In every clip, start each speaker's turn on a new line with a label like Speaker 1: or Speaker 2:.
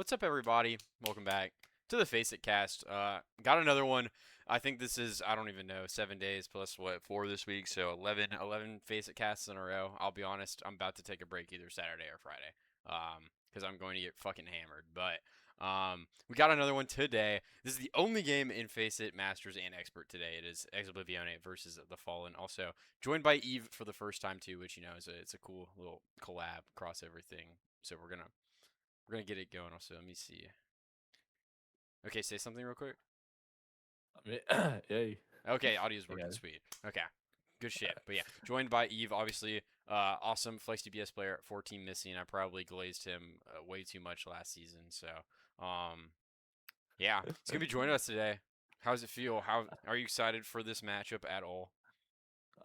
Speaker 1: What's up, everybody? Welcome back to the FaceIt cast. Got another one. I think this is, I don't even know, 7 days plus what, 4 this week. So 11 FaceIt casts in a row. I'll be honest, I'm about to take a break either Saturday or Friday. Because I'm going to get fucking hammered. But we got another one today. This is the only game in FaceIt Masters and Expert today. It is Oblivione versus the Fallen. Also joined by Eve for the first time too, which it's a cool little collab crossover thing. So we're gonna get it going. Also, let me see. Okay, say something real quick.
Speaker 2: I mean, yay.
Speaker 1: Okay, audio's
Speaker 2: Yeah.
Speaker 1: working. Sweet. Okay, good shit. But yeah, joined by Eve, obviously. Awesome Flex DPS player at 14 missing. I probably glazed him way too much last season. So, um, yeah, he's gonna be joining us today. How does it feel? How are you excited for this matchup at all?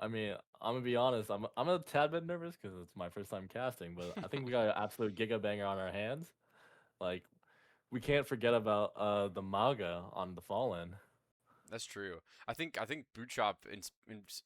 Speaker 2: I mean, I'm gonna be honest. I'm a tad bit nervous because it's my first time casting, but I think we got an absolute giga banger on our hands. Like, we can't forget about the Maga on the Fallen.
Speaker 1: That's true. I think Boot Shop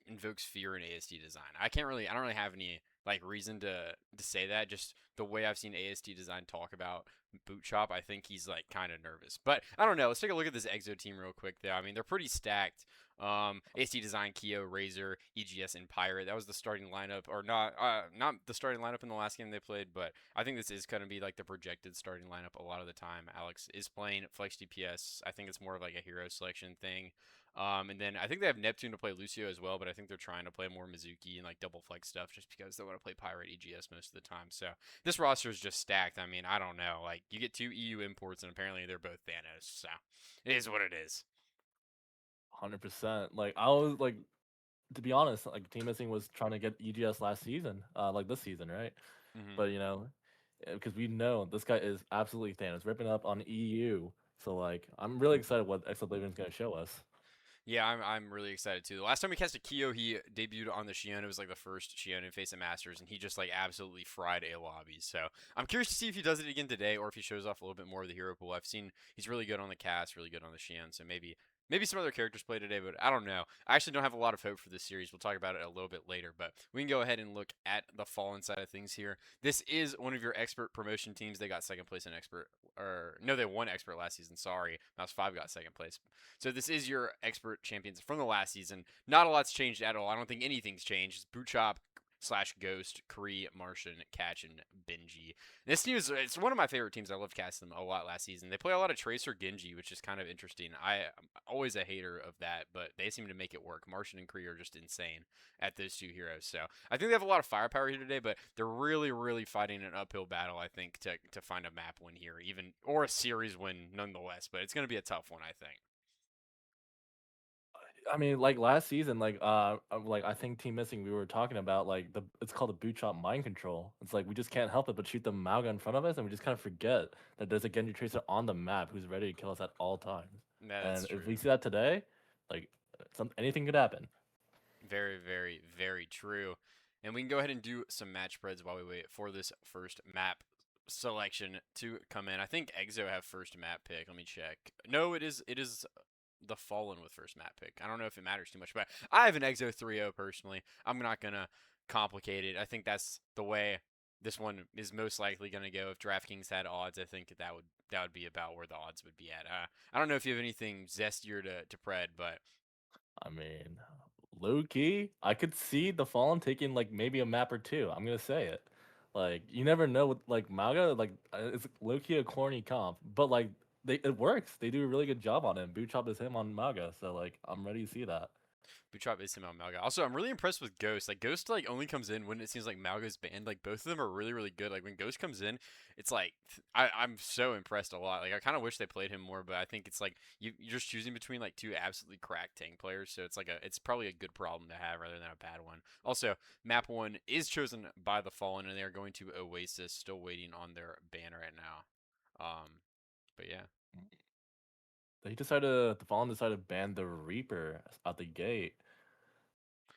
Speaker 1: invokes fear in ASD design. I don't really have any like reason to say that. Just the way I've seen ASD design talk about Boot Shop, I think he's like kind of nervous. But I don't know. Let's take a look at this Exo team real quick. Though I mean they're pretty stacked. ASD design, Keo, Razor, EGS, and Pirate. That was the starting lineup, or not? Not the starting lineup in the last game they played, but I think this is gonna be like the projected starting lineup a lot of the time. Alex is playing Flex DPS. I think it's more of like a hero selection thing. And then I think they have Neptune to play Lucio as well, but I think they're trying to play more Mizuki and like double flex stuff just because they want to play Pirate EGS most of the time. So this roster is just stacked. I mean, I don't know. Like you get two EU imports and apparently they're both Thanos. So it is what it is.
Speaker 2: 100%. Like, I was like, to be honest, like Team Missing was trying to get EGS last season, like this season, right?
Speaker 1: Hmm.
Speaker 2: But because we know this guy is absolutely Thanos, ripping up on EU. So like, I'm really excited what X Oblivion's gonna show us.
Speaker 1: Yeah, I'm really excited too. The last time we casted Keo, he debuted on the Shion. It was like the first Shion in Face of Masters, and he just like absolutely fried a lobby. So I'm curious to see if he does it again today, or if he shows off a little bit more of the hero pool. I've seen he's really good on the cast, really good on the Shion. So maybe some other characters play today, but I don't know. I actually don't have a lot of hope for this series. We'll talk about it a little bit later, but we can go ahead and look at the Fallen side of things here. This is one of your expert promotion teams. They got second place in expert, or no, they won expert last season. Sorry, Mouse Five got second place. So this is your expert champions from the last season. Not a lot's changed at all. I don't think anything's changed. It's Boot Shop slash Ghost, Kree, Martian, Catch, and Benji. This team is it's one of my favorite teams. I loved casting them a lot last season. They play a lot of Tracer Genji, which is kind of interesting. I'm always a hater of that, but they seem to make it work. Martian and Kree are just insane at those two heroes. So I think they have a lot of firepower here today, but they're really, really fighting an uphill battle, I think, to find a map win here, even or a series win nonetheless. But it's gonna be a tough one, I think.
Speaker 2: I mean, like last season, like I think Team Missing, we were talking about like it's called the boot shop mind control. It's like we just can't help it but shoot the Mauga in front of us, and we just kind of forget that there's a Genji Tracer on the map who's ready to kill us at all times.
Speaker 1: Yeah, that's
Speaker 2: And if we
Speaker 1: true.
Speaker 2: see that today, like anything could happen.
Speaker 1: Very, very, very true. And we can go ahead and do some match spreads while we wait for this first map selection to come in. I think Exo have first map pick. Let me check. No, it is the Fallen with first map pick. I don't know if it matters too much, but I have an Exo 3-0 personally. I'm not gonna complicate it. I think that's the way this one is most likely gonna go. If DraftKings had odds, I think that would be about where the odds would be at. I don't know if you have anything zestier to pred, but
Speaker 2: I mean, low key, I could see the Fallen taking like maybe a map or two. I'm gonna say it. Like you never know with like Mauga, like it's low key a corny comp, but like it works. They do a really good job on him. Boot chop is him on Mauga, so like I'm ready to see that.
Speaker 1: Buchop is him on Malga. Also, I'm really impressed with Ghost. Like Ghost, like only comes in when it seems like Malga's banned. Like both of them are really, really good. Like when Ghost comes in, it's like I'm so impressed a lot. Like I kind of wish they played him more, but I think it's like you're just choosing between like two absolutely cracked tank players. So it's probably a good problem to have rather than a bad one. Also, map one is chosen by the Fallen, and they are going to Oasis. Still waiting on their ban right now. But yeah.
Speaker 2: The Fallen decided to ban the Reaper out the gate.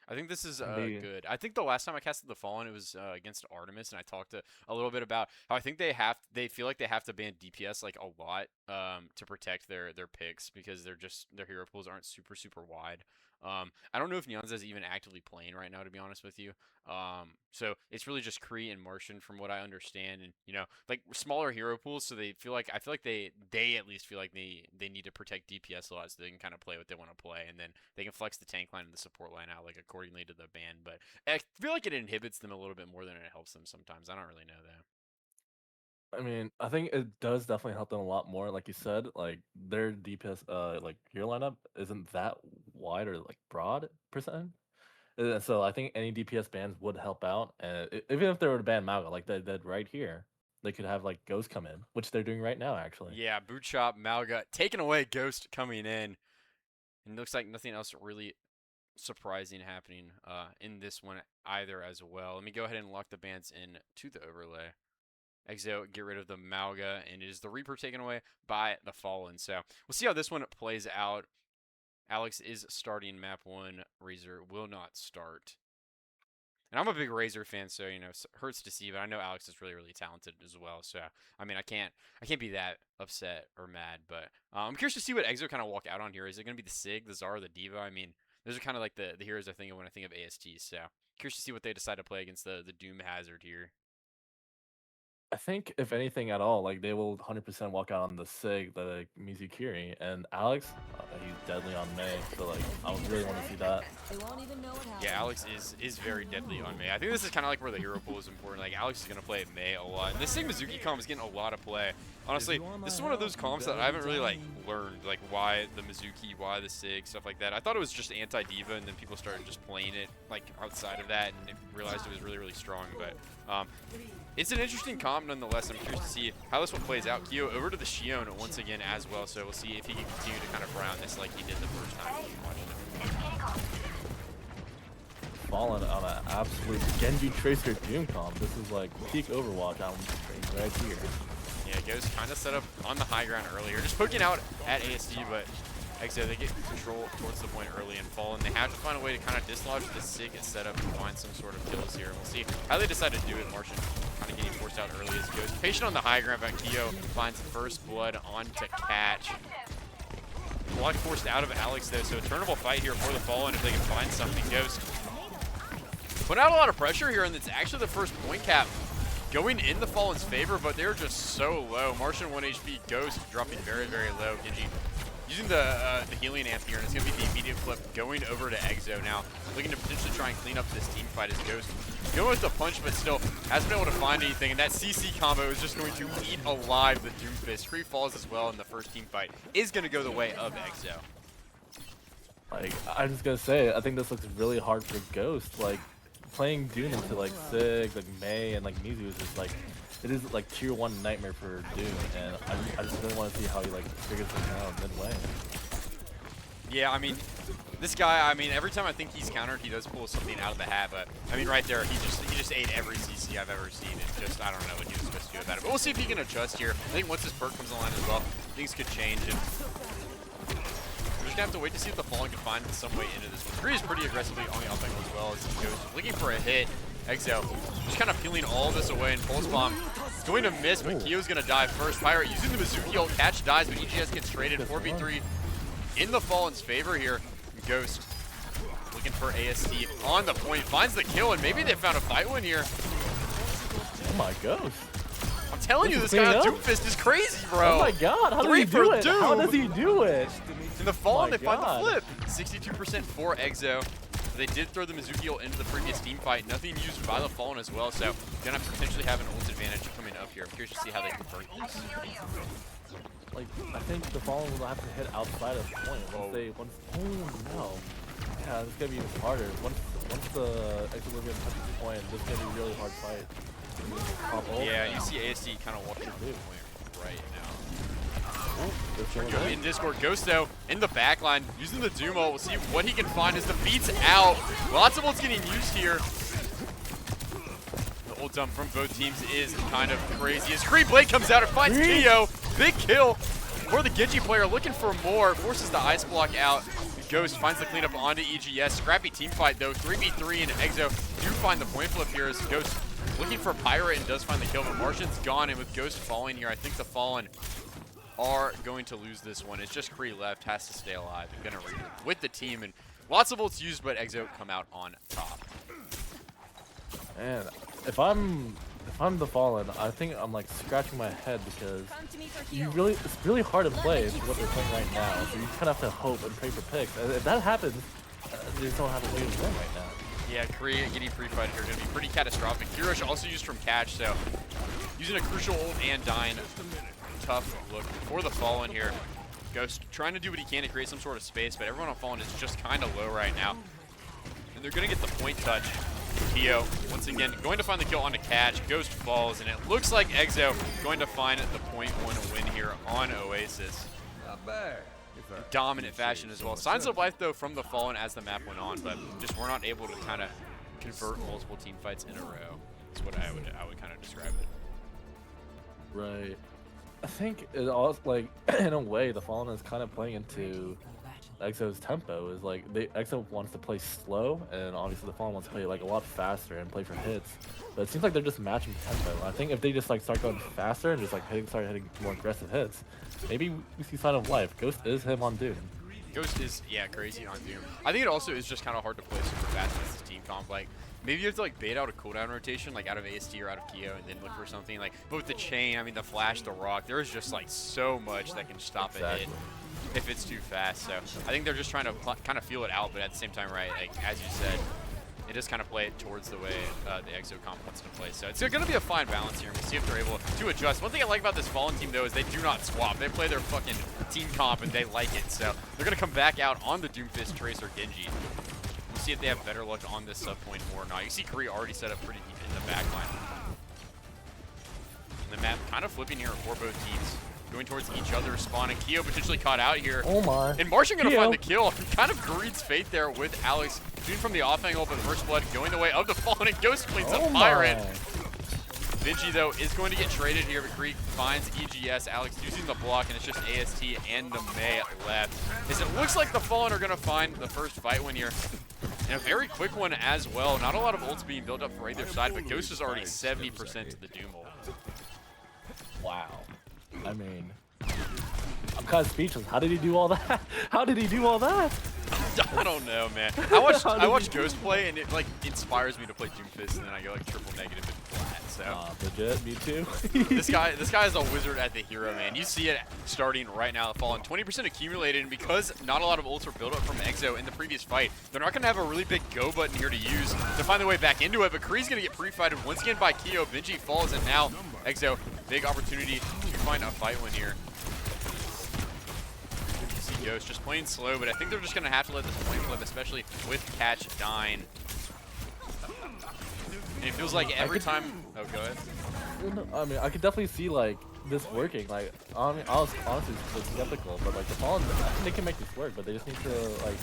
Speaker 1: I think this is
Speaker 2: They
Speaker 1: good. I think the last time I casted the Fallen, it was against Artemis, and I talked a little bit about how I think they feel like they have to ban DPS like a lot to protect their picks because their hero pools aren't super super wide. I don't know if Nyanza's even actively playing right now, to be honest with you. So it's really just Kree and Martian from what I understand, and like smaller hero pools. So I feel like they at least feel like they need to protect DPS a lot, so they can kind of play what they want to play, and then they can flex the tank line and the support line out like accordingly to the ban. But I feel like it inhibits them a little bit more than it helps them sometimes. I don't really know though.
Speaker 2: I mean, I think it does definitely help them a lot more. Like you said, like their DPS, like hero lineup isn't that wide or like broad percent. So I think any DPS bans would help out, and even if they were to ban Mauga, like they did right here, they could have like Ghost come in, which they're doing right now, actually.
Speaker 1: Yeah, Boot Shop, Malga taking away Ghost coming in, and it looks like nothing else really surprising happening in this one either as well. Let me go ahead and lock the bans in to the overlay. Exo, get rid of the Malga, and it is the Reaper taken away by the Fallen. So we'll see how this one plays out. Alex is starting map 1. Razor will not start. And I'm a big Razor fan, so hurts to see, but I know Alex is really, really talented as well. So I mean, I can't be that upset or mad. But I'm curious to see what Exo kind of walk out on here. Is it going to be the Sig, the Zara, the Diva? I mean, those are kind of like the heroes I think of when I think of AST. So curious to see what they decide to play against the Doom Hazard here.
Speaker 2: I think if anything at all, like they will 100% walk out on the Sig, the Mizukiri, and Alex, he's deadly on May, so like I would really want to see that.
Speaker 1: Yeah, Alex is very deadly on May. I think this is kind of like where the hero pool is important. Like Alex is gonna play at May a lot, and this Sig Mizuki comp is getting a lot of play. Honestly, this is one of those comps that I haven't really like learned, like why the Mizuki, why the Sig, stuff like that. I thought it was just anti-diva, and then people started just playing it like outside of that, and realized it was really, really strong. But it's an interesting comp nonetheless. I'm curious to see how this one plays out. Kyo over to the Shion once again as well, so we'll see if he can continue to kind of brown this like he did the first time we watched him.
Speaker 2: Fallen on an absolute Genji Tracer Doom comp. This is like peak Overwatch on right here.
Speaker 1: Yeah, Ghost kind of set up on the high ground earlier, just poking out at ASD, but like I said, they get control towards the point early and Fallen. They have to find a way to kind of dislodge the Sig and set up and find some sort of kills here. We'll see how they decide to do it. Martian kind of getting forced out early as Ghost. Patient on the high ground, but Kyo finds first blood onto Catch. Block forced out of Alex though, so a turnable fight here for the Fallen if they can find something. Ghost put out a lot of pressure here, and it's actually the first point cap going in the Fallen's favor, but they're just so low. Martian 1 HP, Ghost dropping very, very low. Genji using the healing amp here, and it's going to be the immediate flip going over to Exo now. Looking to potentially try and clean up this team fight as Ghost going with the punch, but still hasn't been able to find anything. And that CC combo is just going to eat alive the Doomfist. Free falls as well in the first team fight is going to go the way of Exo.
Speaker 2: Like, I'm just going to say, I think this looks really hard for Ghost. Like, playing Doom into like Sig, like May, and like Mizu is just like, it is like tier 1 nightmare for Doom, and I just really want to see how he like figures this out midway.
Speaker 1: Yeah, I mean, this guy, I mean, every time I think he's countered, he does pull something out of the hat, but I mean, right there, he just ate every CC I've ever seen, and just, I don't know what he was supposed to do about it. But we'll see if he can adjust here. I think once his perk comes online as well, things could change, and we're just gonna have to wait to see if the Fallen can find some way into this one. Kree is pretty aggressively on the up angle as well as he goes looking for a hit. Exo just kind of peeling all this away, and Pulse Bomb going to miss, but Kyo's gonna die first. Pirate using the Mizuki ult, Catch dies, but EGS gets traded. 4v3 in the Fallen's favor here. Ghost looking for AST on the point, finds the kill, and maybe they found a fight win here.
Speaker 2: Oh my Ghost.
Speaker 1: I'm telling you, this guy on Doomfist is crazy, bro.
Speaker 2: Oh my god, how does he do it? How does he do it?
Speaker 1: In the Fallen, they find the flip. 62% for Exo. They did throw the Mizuki ult into the previous team fight. Nothing used by the Fallen as well, so gonna potentially have an ult advantage coming up here. I'm curious to see how they convert these.
Speaker 2: Like, I think the Fallen will have to hit outside of the point once oh no. Yeah, it's gonna be even harder. Once the Equilibrium touches the point, this is gonna be a really hard fight.
Speaker 1: Yeah, you see ASD kind of walking through the point right now. In Discord, Ghost though in the back line using the Doom ult. We'll see what he can find as the beats out. Lots of ults getting used here. The ult dump from both teams is kind of crazy as Kree Blade comes out and finds Kyo. Big kill for the Genji player, looking for more. Forces the ice block out. Ghost finds the cleanup onto EGS. Scrappy team fight though. 3v3 and Exo do find the point flip here as Ghost looking for Pirate and does find the kill, but Martian's gone, and with Ghost falling here, I think the Fallen are going to lose this one. It's just Kree left, has to stay alive, and gonna regroup with the team, and Lots of ults used, but Exo come out on top.
Speaker 2: And if I'm the Fallen, I think I'm like scratching my head because it's really hard to play what they're playing right now. So you kind of have to hope and pray for picks. And if that happens, they just don't have a way to win right now.
Speaker 1: Yeah, Korea getting free fight here going to be pretty catastrophic. Kirosh also used from catch, so using a crucial ult and dying. Tough look for the Fallen here. Ghost trying to do what he can to create some sort of space, but everyone on Fallen is just kind of low right now. And they're going to get the point touch. Keo, once again, going to find the kill on a catch. Ghost falls, and it looks like Exo going to find the point one win here on Oasis.
Speaker 3: Not bad.
Speaker 1: In dominant fashion as well. Signs of life, though, from the Fallen as the map went on, but just we're not able to kind of convert multiple team fights in a row. That's what I would kind of describe it.
Speaker 2: Right. I think it also, like, in a way, the Fallen is kind of playing into Exo's tempo. Is like Exo wants to play slow, and obviously the Fallen wants to play like a lot faster and play for hits. But it seems like they're just matching tempo. I think if they just like start going faster and just like start hitting more aggressive hits, maybe we see sign of life. Ghost is him on Doom.
Speaker 1: Ghost is, yeah, crazy on Doom. I think it also is just kind of hard to play super fast against this team comp. Like, maybe you have to like bait out a cooldown rotation, like out of AST or out of Keo, and then look for something like. But with the chain, I mean, the flash, the rock, there's just like so much that can stop a hit if it's too fast. So I think they're just trying to kind of feel it out, but at the same time, right, like as you said, it does kind of play it towards the way the Exo comp wants to play. So it's going to be a fine balance here. We'll see if they're able to adjust. One thing I like about this Fallen team, though, is they do not swap. They play their fucking team comp, and they like it. So they're going to come back out on the Doomfist, Trace, or Genji. We'll see if they have better luck on this sub point or not. You see Korea already set up pretty deep in the back line. And the map kind of flipping here for both teams. Going towards each other, spawning. Keo potentially caught out here.
Speaker 2: Oh my.
Speaker 1: And Martian going to find the kill. Kind of greets fate there with Alex. Shooting from the off angle, but First Blood going the way of the Fallen, and Ghost cleans up Pirate. Vinci, though, is going to get traded here, but Greek finds EGS. Alex using the block, and it's just AST and the May left. As it looks like the Fallen are going to find the first fight win here. And a very quick one as well. Not a lot of ults being built up for either side, but Ghost is already 70% to the Doom ult.
Speaker 2: Wow. I mean, I'm kind of speechless. How did he do all that? How did he do all that?
Speaker 1: I don't know, man. I watch Ghost play, and it like inspires me to play Doomfist, and then I go like triple negative and flat. So
Speaker 2: legit, me too.
Speaker 1: this guy is a wizard at the hero, man. You see it starting right now. Fallen 20% accumulated, and because not a lot of ults were built up from Exo in the previous fight, they're not gonna have a really big go button here to use to find their way back into it. But Kree's gonna get pre-fighted once again by Keo. Vinci falls, and now Exo, big opportunity to find a fight win here. Ghost just playing slow, but I think they're just going to have to let this point flip, especially with Catch dying. And it feels like every time... Oh, go ahead.
Speaker 2: I mean, I could definitely see, like, this working. Like, I mean, I was honestly skeptical, but, like, the Fallen, I think they can make this work, but they just need to, like,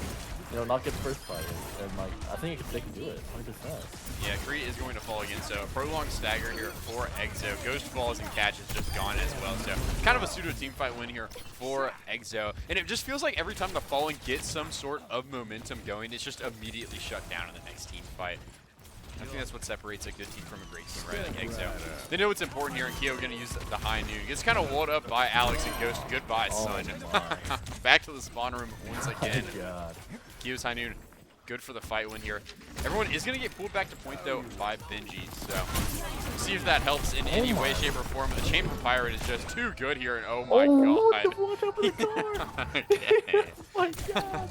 Speaker 2: you know, not get first fight. And, like, I think they can do it, 100%.
Speaker 1: Yeah, Kree is going to fall again, so a prolonged stagger here for Exo. Ghost falls and Catch is just gone as well, so kind of a pseudo team fight win here for Exo. And it just feels like every time the Fallen gets some sort of momentum going, it's just immediately shut down in the next team fight. I think that's what separates a good team from a great team, right? Like Exo. They know what's important here, and Keo going to use the high noon. He gets kind of walled up by Alex and Ghost. Goodbye, son. Back to the spawn room once again. Keo's high noon. Good for the fight win here. Everyone is going to get pulled back to point, though, by Benji. So, we'll see if that helps in any way, shape, or form. The Chamber Pirate is just too good here, and oh my god.
Speaker 2: Okay. Oh my god.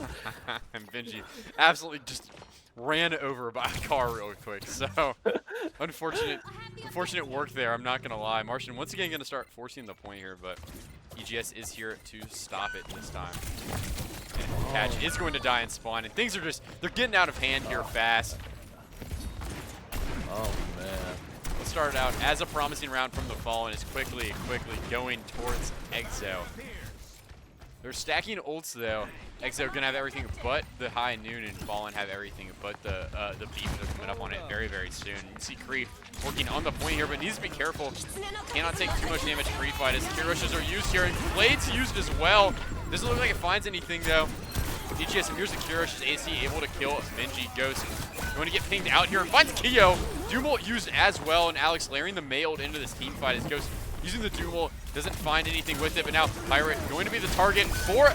Speaker 1: And Benji absolutely just ran over by a car real quick. So, unfortunate work there, I'm not going to lie. Martian once again going to start forcing the point here, but EGS is here to stop it this time. And Catch is going to die and spawn, and things are just, they're getting out of hand here fast.
Speaker 2: Oh, man.
Speaker 1: Let's start out as a promising round from the Fallen is quickly going towards Exo. They're stacking ults, though. Exo gonna have everything but the high noon, and Fallen have everything but the beef that's coming up on it very soon. You see Kree working on the point here, but needs to be careful. Cannot take too much damage pre-fight as tear rushes are used here, and Blades used as well. Doesn't look like it finds anything, though. DGS, and here's the Cure Rush's AC, able to kill Benji. Ghost going to get pinged out here and finds Keo. Doom ult used as well, and Alex layering the May ult into this team fight as Ghost using the Doom ult, doesn't find anything with it, but now Pirate going to be the target for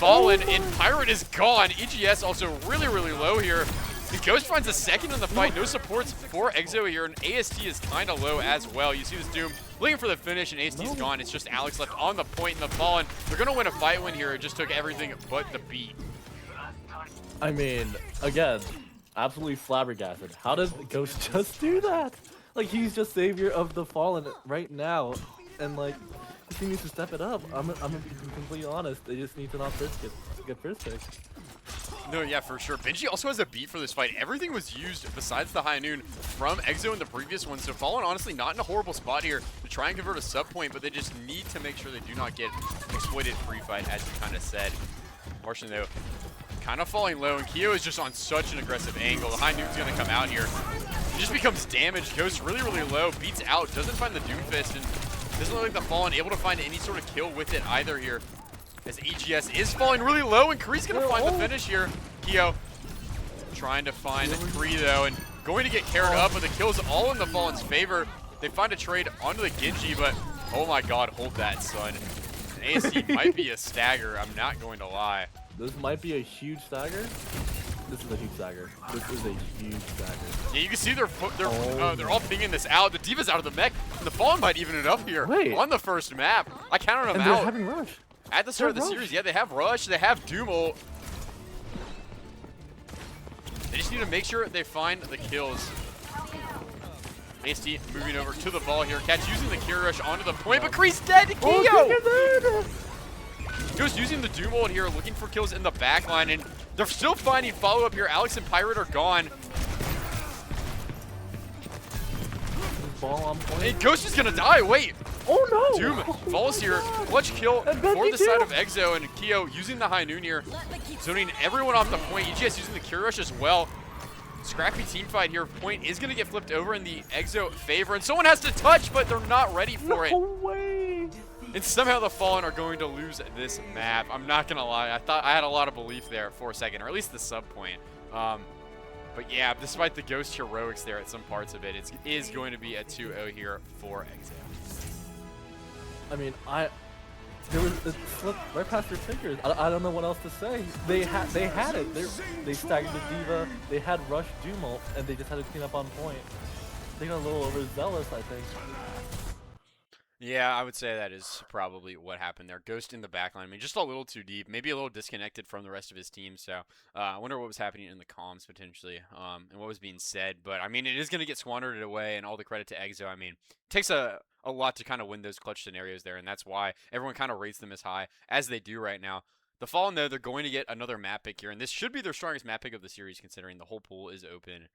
Speaker 1: Fallen, and Pirate is gone. EGS also really, really low here. The Ghost finds a second in the fight. No supports for Exo here, and AST is kind of low as well. You see this Doom looking for the finish, and AST's gone. It's just Alex left on the point in the Fallen. They're going to win a fight win here. It just took everything but the beat.
Speaker 2: I mean, again, absolutely flabbergasted. How did Ghost just do that? Like, he's just savior of the Fallen right now, and like, he needs to step it up. I'm gonna be completely honest. They just need to not get first pick.
Speaker 1: No, yeah, for sure. Benji also has a beat for this fight. Everything was used besides the high noon from Exo in the previous one. So Fallen honestly not in a horrible spot here to try and convert a sub point, but they just need to make sure they do not get exploited free fight, as you kind of said. Martian though, kind of falling low, and Kyo is just on such an aggressive angle. The high noon's gonna come out here. He just becomes damaged. Goes really, really low, beats out, doesn't find the Doomfist, and doesn't look like the Fallen able to find any sort of kill with it either here. As EGS is falling really low, and Kree's going to find the finish here. Kyo trying to find Kree, though, and going to get carried up, but the kill's all in the Fallen's favor. They find a trade onto the Genji, but oh my god, hold that, son. An AST might be a stagger, I'm not going to lie.
Speaker 2: This might be a huge stagger. This is a huge stagger. This is a huge stagger.
Speaker 1: Yeah, you can see they're all pinging this out. The D.Va's out of the mech, and the Fallen might even it up here on the first map. I counted them
Speaker 2: and
Speaker 1: out.
Speaker 2: They're having rush.
Speaker 1: At the start of the series, yeah, they have Rush, they have Doom ult. They just need to make sure they find the kills. AST moving over to the ball here. Catch using the Kira Rush onto the point, but Kree's dead to Kyo! Just using the Doom ult here, looking for kills in the backline, and they're still finding follow-up here. Alex and Pirate are gone.
Speaker 2: Ball on point.
Speaker 1: And Ghost is gonna die, wait!
Speaker 2: Oh no!
Speaker 1: Doom falls here. Clutch kill for the side of Exo, and Kyo using the high noon here. Zoning everyone off the point. EGS using the Kira Rush as well. Scrappy team fight here. Point is going to get flipped over in the Exo favor, and someone has to touch, but they're not ready for it.
Speaker 2: No way!
Speaker 1: And somehow the Fallen are going to lose this map. I'm not going to lie. I thought I had a lot of belief there for a second, or at least the sub point. But yeah, despite the Ghost heroics there at some parts of it, it is going to be a 2-0 here for Exo.
Speaker 2: I mean, there was it slipped right past their fingers. I don't know what else to say. They had it. They staggered the D.Va. They had Rush Doom ult, and they just had to clean up on point. They got a little overzealous, I think.
Speaker 1: Yeah, I would say that is probably what happened there. Ghost in the backline. I mean, just a little too deep. Maybe a little disconnected from the rest of his team. So I wonder what was happening in the comms potentially and what was being said. But, I mean, it is going to get squandered away, and all the credit to Exo. I mean, it takes a lot to kind of win those clutch scenarios there, and that's why everyone kind of rates them as high as they do right now. The Fallen, though, they're going to get another map pick here, and this should be their strongest map pick of the series considering the whole pool is open.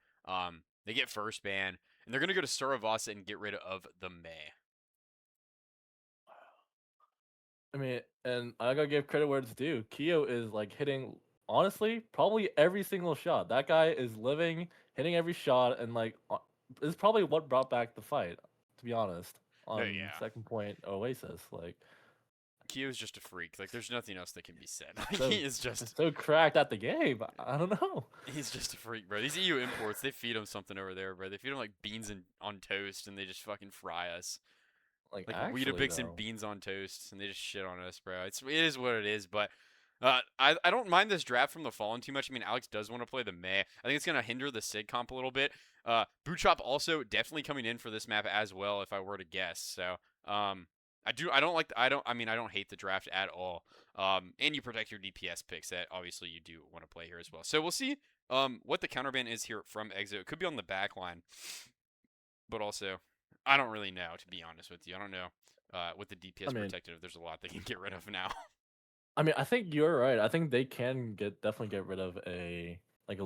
Speaker 1: They get first ban, and they're going to go to Suravasa and get rid of the Mei.
Speaker 2: I mean, and I gotta give credit where it's due. Kyo is like hitting, honestly, probably every single shot. That guy is living, hitting every shot, and like, is probably what brought back the fight, to be honest. On second point, Oasis, like.
Speaker 1: Kyo's just a freak. Like, there's nothing else that can be said. Like,
Speaker 2: so,
Speaker 1: he is just
Speaker 2: so cracked at the game. I don't know.
Speaker 1: He's just a freak, bro. These EU imports, they feed him something over there, bro. They feed him like beans on toast, and they just fucking fry us. Like Weetabix and beans on toast, and they just shit on us, bro. It is what it is, but I don't mind this draft from the Fallen too much. I mean, Alex does want to play the Mei. I think it's going to hinder the Sig comp a little bit. Bootchop also definitely coming in for this map as well, if I were to guess. So, I don't hate the draft at all. And you protect your DPS picks that obviously you do want to play here as well. So we'll see what the counterban is here from Exo. It could be on the back line, but also I don't really know, to be honest with you. I don't know with the DPS protected if there's a lot they can get rid of now.
Speaker 2: I mean, I think you're right. I think they can definitely get rid of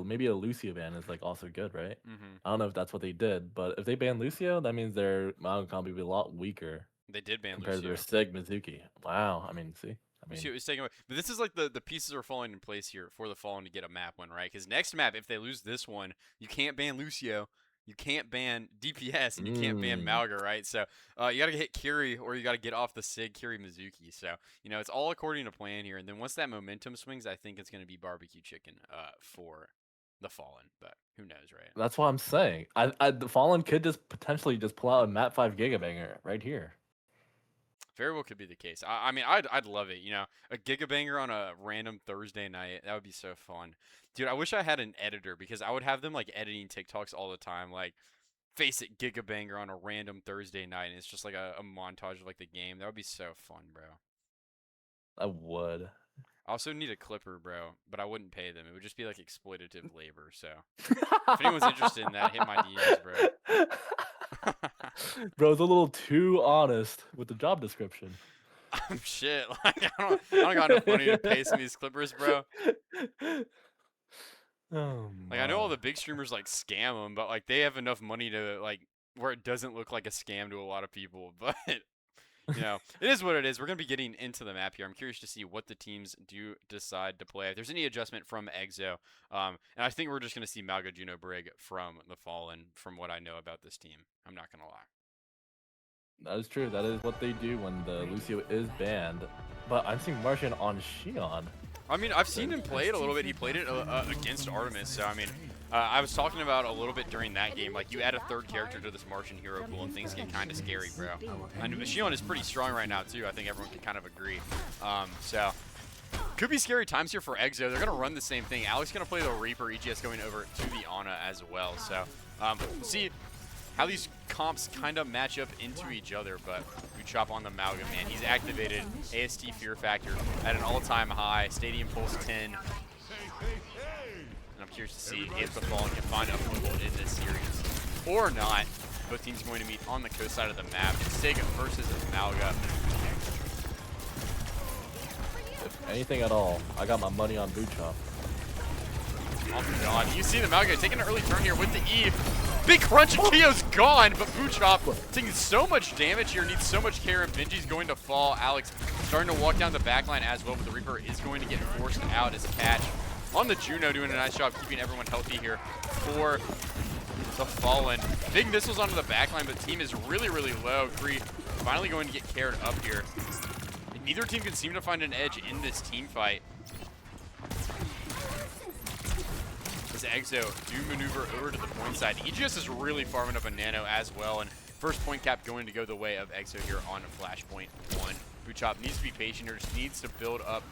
Speaker 2: maybe a Lucio ban is like also good, right? I don't know if that's what they did, but if they ban Lucio, that means their Mago combo will be a lot weaker.
Speaker 1: They did ban
Speaker 2: compared
Speaker 1: Lucio.
Speaker 2: to their Sig Mizuki. Wow. I mean, see.
Speaker 1: Lucio is taken away. But this is like the pieces are falling in place here for the Fallen to get a map win, right? Because next map, if they lose this one, you can't ban Lucio. You can't ban DPS, and you can't ban Malga, right? So you got to hit Kiri, or you got to get off the Sig Kiri Mizuki. So, it's all according to plan here. And then once that momentum swings, I think it's going to be barbecue chicken for the Fallen. But who knows, right?
Speaker 2: That's what I'm saying. The Fallen could just potentially just pull out a Map 5 Gigabanger right here.
Speaker 1: Very well could be the case. I mean, I'd love it. You know, a gigabanger on a random Thursday night. That would be so fun, dude. I wish I had an editor because I would have them like editing TikToks all the time. Like, face it, gigabanger on a random Thursday night, and it's just like a montage of like the game. That would be so fun, bro.
Speaker 2: I would.
Speaker 1: I also need a clipper, bro, but I wouldn't pay them. It would just be like exploitative labor. So if anyone's interested in that, hit my DMs, bro.
Speaker 2: Bro, it's a little too honest with the job description.
Speaker 1: Shit, like I don't got enough money to pay some of these clippers, bro.
Speaker 2: Oh
Speaker 1: Like I know all
Speaker 2: my.
Speaker 1: the big streamers like scam them, but like they have enough money to like where it doesn't look like a scam to a lot of people. But you know, it is what it is. We're gonna be getting into the map here. I'm curious to see what the teams do decide to play. If there's any adjustment from Exo, and I think we're just gonna see Malga Juno Brig from the Fallen. From what I know about this team, I'm not gonna lie.
Speaker 2: That is true. That is what they do when the Lucio is banned. But I'm seeing Martian on Xion.
Speaker 1: I mean, I've seen him play it a little bit. He played it against Artemis, so I mean, I was talking about a little bit during that game. Like, you add a third character to this Martian hero pool, and things get kind of scary, bro. And Xion is pretty strong right now, too. I think everyone can kind of agree. So, could be scary times here for Exo. They're going to run the same thing. Alex going to play the Reaper, EGS going over to the Ana as well. So, we'll see how these comps kind of match up into each other, but Chop on the Malga, man. He's activated AST Fear Factor at an all-time high, Stadium Pulse 10. And I'm curious to see if the Fallen can find a foothold in this series or not. Both teams going to meet on the coast side of the map. It's Sega versus Malga.
Speaker 2: If anything at all, I got my money on Chop.
Speaker 1: Oh my god, you see the Malga taking an early turn here with the E. Big crunch and Kio's gone, but Chop taking so much damage here, needs so much care, and Benji's going to fall. Alex starting to walk down the backline as well, but the Reaper is going to get forced out as a catch. On the Juno, doing a nice job keeping everyone healthy here for the Fallen. Big missiles onto the backline, but the team is really, really low. Kree finally going to get cared up here. And neither team can seem to find an edge in this team fight. Exo do maneuver over to the point side. EGS is really farming up a nano as well, and first point cap going to go the way of Exo here on Flashpoint 1. Chop needs to be patient here, just needs to build up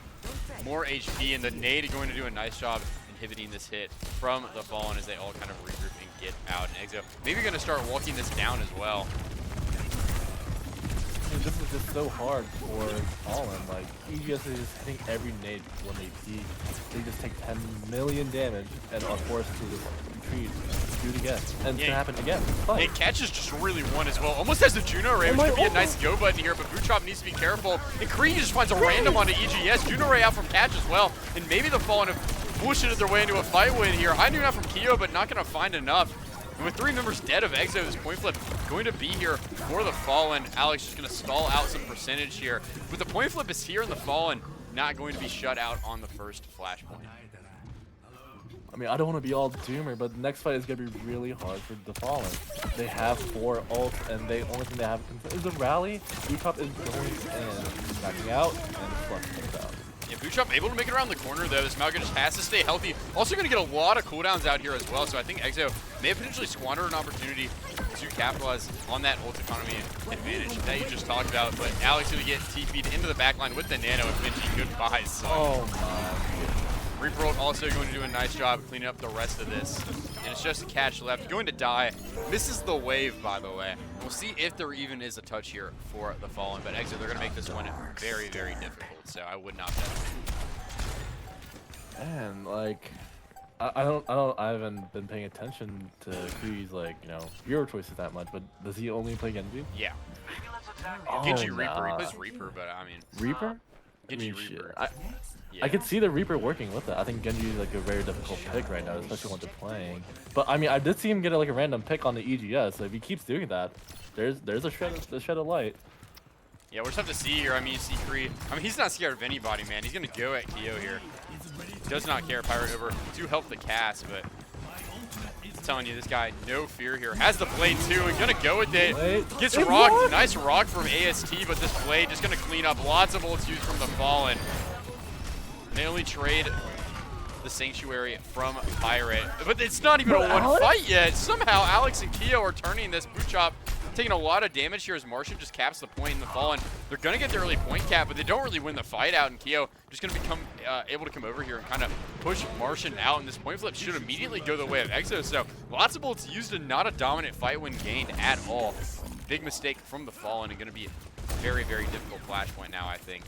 Speaker 1: more HP, and the nade going to do a nice job inhibiting this hit from the Fallen as they all kind of regroup and get out. And Exo maybe going to start walking this down as well.
Speaker 2: Dude, this is just so hard for Fallen. Like, EGS is just hitting every nade when they peek. They just take 10 million damage and are forced to just retreat, do it again. And it's gonna happen again.
Speaker 1: And catches just really one as well. Almost has the Juno Ray, which could be a nice go button here, but Chop needs to be careful. And Kree just finds a random onto EGS. Juno Ray out from catch as well. And maybe the Fallen have bullshitted their way into a fight win here. High noon out from Kyo, but not gonna find enough. And with 3 members dead of Exo, this point flip going to be here for the Fallen. Alex just going to stall out some percentage here. But the point flip is here in the Fallen, not going to be shut out on the first Flashpoint.
Speaker 2: I mean, I don't want to be all doomer, but the next fight is going to be really hard for the Fallen. They have 4 ults, and the only thing they have is a rally. Chop is going in, backing out, and flushing things out.
Speaker 1: Yeah, Chop able to make it around the corner, though. This Malga just has to stay healthy. Also going to get a lot of cooldowns out here as well, so I think Exo may have potentially squandered an opportunity to capitalize on that ult economy advantage that you just talked about. But Alex going to get TP'd into the backline with the nano, and Benji, goodbye, son.
Speaker 2: Oh my.
Speaker 1: Reaper ult also going to do a nice job cleaning up the rest of this. And it's just a catch left. Going to die. Misses the wave, by the way. We'll see if there even is a touch here for the Fallen. But Exo, they're going to make this one very, very difficult. So I would not bet.
Speaker 2: Man, like, I haven't been paying attention to Kree's, like, you know, hero choices that much, but does he only play Genji?
Speaker 1: Yeah.
Speaker 2: Oh,
Speaker 1: Genji Reaper. He plays Reaper, but I mean.
Speaker 2: Reaper?
Speaker 1: Genji
Speaker 2: I mean,
Speaker 1: Reaper.
Speaker 2: Yeah. I could see the Reaper working with it. I think Genji is like a very difficult pick right now, especially when they're playing. But I mean, I did see him get like a random pick on the EGS. So if he keeps doing that, there's a shed of light.
Speaker 1: Yeah, we'll just have to see here. I mean, you see Kree. I mean, he's not scared of anybody, man. He's gonna go at Kyo here. He does not care. Pirate over to help the cast, but I'm telling you, this guy, no fear here. Has the blade too, and gonna go with it. Gets rocked. Nice rock from AST, but this blade just gonna clean up lots of ults used from the Fallen. They only trade the Sanctuary from Pirate, but it's not even a one fight yet. Somehow Alex and Kyo are turning this Chop taking a lot of damage here as Martian just caps the point in the Fallen. They're going to get the early point cap, but they don't really win the fight out, and Keo just going to become able to come over here and kind of push Martian out, and this point flip should immediately go the way of Exo. So lots of bullets used and not a dominant fight win gained at all. Big mistake from the Fallen and going to be a very, very difficult flashpoint now, I think.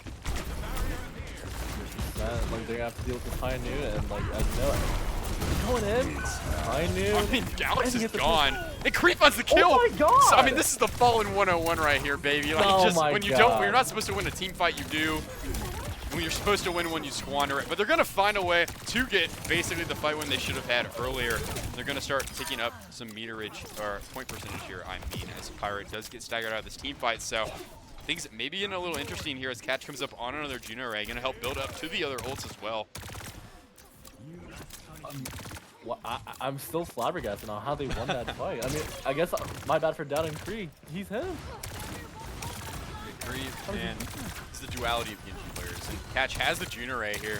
Speaker 2: Like they're gonna have to deal with the Pioneer and like I know going in. Pioneer.
Speaker 1: I mean, Alex is gone. And Creep finds the kill.
Speaker 2: Oh my god!
Speaker 1: So, I mean, this is the Fallen 101 right here, baby. Like,
Speaker 2: Oh
Speaker 1: just
Speaker 2: my
Speaker 1: when you
Speaker 2: god.
Speaker 1: don't, when you're not supposed to win a team fight, you do. When you're supposed to win one, you squander it. But they're gonna find a way to get basically the fight win they should have had earlier. They're gonna start picking up some meterage or point percentage here. I mean, as Pirate does get staggered out of this team fight, so. Things maybe getting a little interesting here as Catch comes up on another Juno Ray, gonna help build up to the other ults as well.
Speaker 2: Well, I'm still flabbergasted on how they won that fight. I mean, I guess my bad for doubting Creed. He's him.
Speaker 1: Creed, and it's the duality of Genji players. And Catch has the Juno Ray here.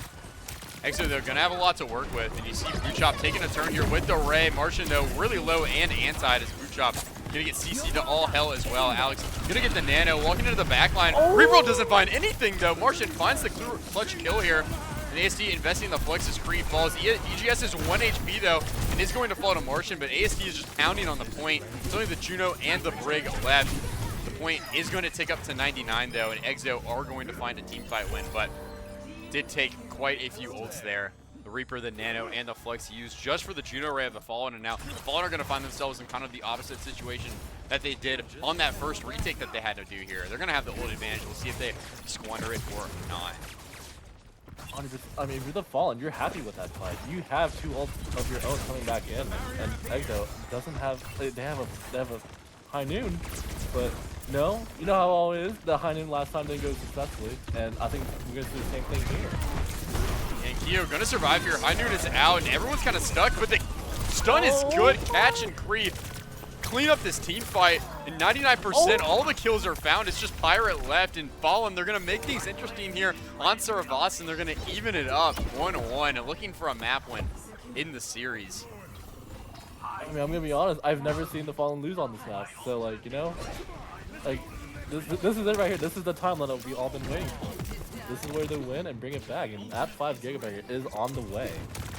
Speaker 1: Actually, they're gonna have a lot to work with, and you see Bootchop taking a turn here with the Ray. Martian though really low and anti-ed as Bootchop gonna get CC to all hell as well. Alex gonna get the nano, walking into the back line. Reroll doesn't find anything though. Martian finds the clutch kill here. And ASD investing in the flex as Creed falls. EGS is 1 HP though, and is going to fall to Martian, but ASD is just pounding on the point. It's only the Juno and the Brig left. The point is going to tick up to 99 though, and Exo are going to find a team fight win, but did take quite a few ults there. The Reaper, the Nano, and the Flex used just for the Juno Ray of the Fallen, and now the Fallen are going to find themselves in kind of the opposite situation that they did on that first retake that they had to do here. They're going to have the ult advantage. We'll see if they squander it or not.
Speaker 2: 100%. I mean, if you're the Fallen, you're happy with that fight. You have 2 ults of your own coming back in, and Exo doesn't have. They have a high noon, but no, you know how it always is. The high noon last time didn't go successfully, and I think we're gonna do the same thing here.
Speaker 1: And Keo gonna survive here. High noon is out, and everyone's kind of stuck, but the stun is good. Catch and Creed clean up this team fight, and 99% all the kills are found. It's just Pirate left and Fallen. They're gonna make things interesting here on Saravas, and they're gonna even it up 1-1 and looking for a map win in the series.
Speaker 2: I mean, I'm gonna be honest. I've never seen the Fallen lose on this map, so like you know, like this is it right here. This is the timeline that we've all been waiting for. This is where they win and bring it back, and that 5 gigabyte is on the way.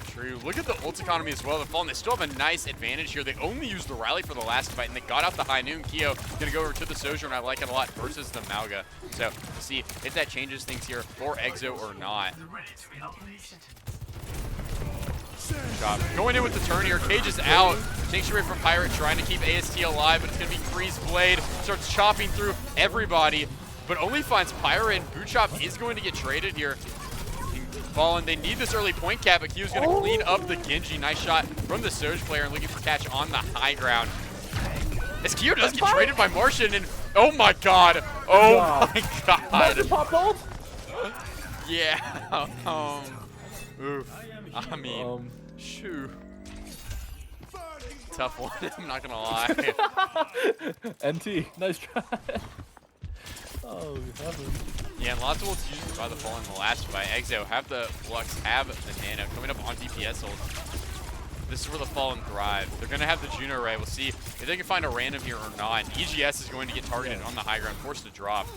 Speaker 1: True. Look at the ult economy as well. The Fallen, they still have a nice advantage here. They only used the rally for the last fight, and they got out the high noon. Keo gonna go over to the Sojourn. I like it a lot versus the Mauga. So we'll see if that changes things here for Exo or not. Shot. Going in with the turn here. Cage is out. Takes away from Pirate, trying to keep AST alive, but it's going to be Kree's Blade. Starts chopping through everybody, but only finds Pirate, and Bootchop is going to get traded here. Fallen, they need this early point cap, but Q's going to clean up the Genji. Nice shot from the Soj player and looking for Catch on the high ground. As Kyo does get traded by Martian, and oh my god. Oh my god.
Speaker 2: Martian popped ult?
Speaker 1: Yeah. Oof. I mean, shoo. Tough one, I'm not gonna lie.
Speaker 2: NT, nice try. Oh, heaven.
Speaker 1: Yeah, and lots of ults used by the Fallen in the last fight. Exo have the Flux, have the Nano coming up on DPS ult. This is where the Fallen thrive. They're gonna have the Juno Ray. We'll see if they can find a random here or not. EGS is going to get targeted on the high ground, forced to drop.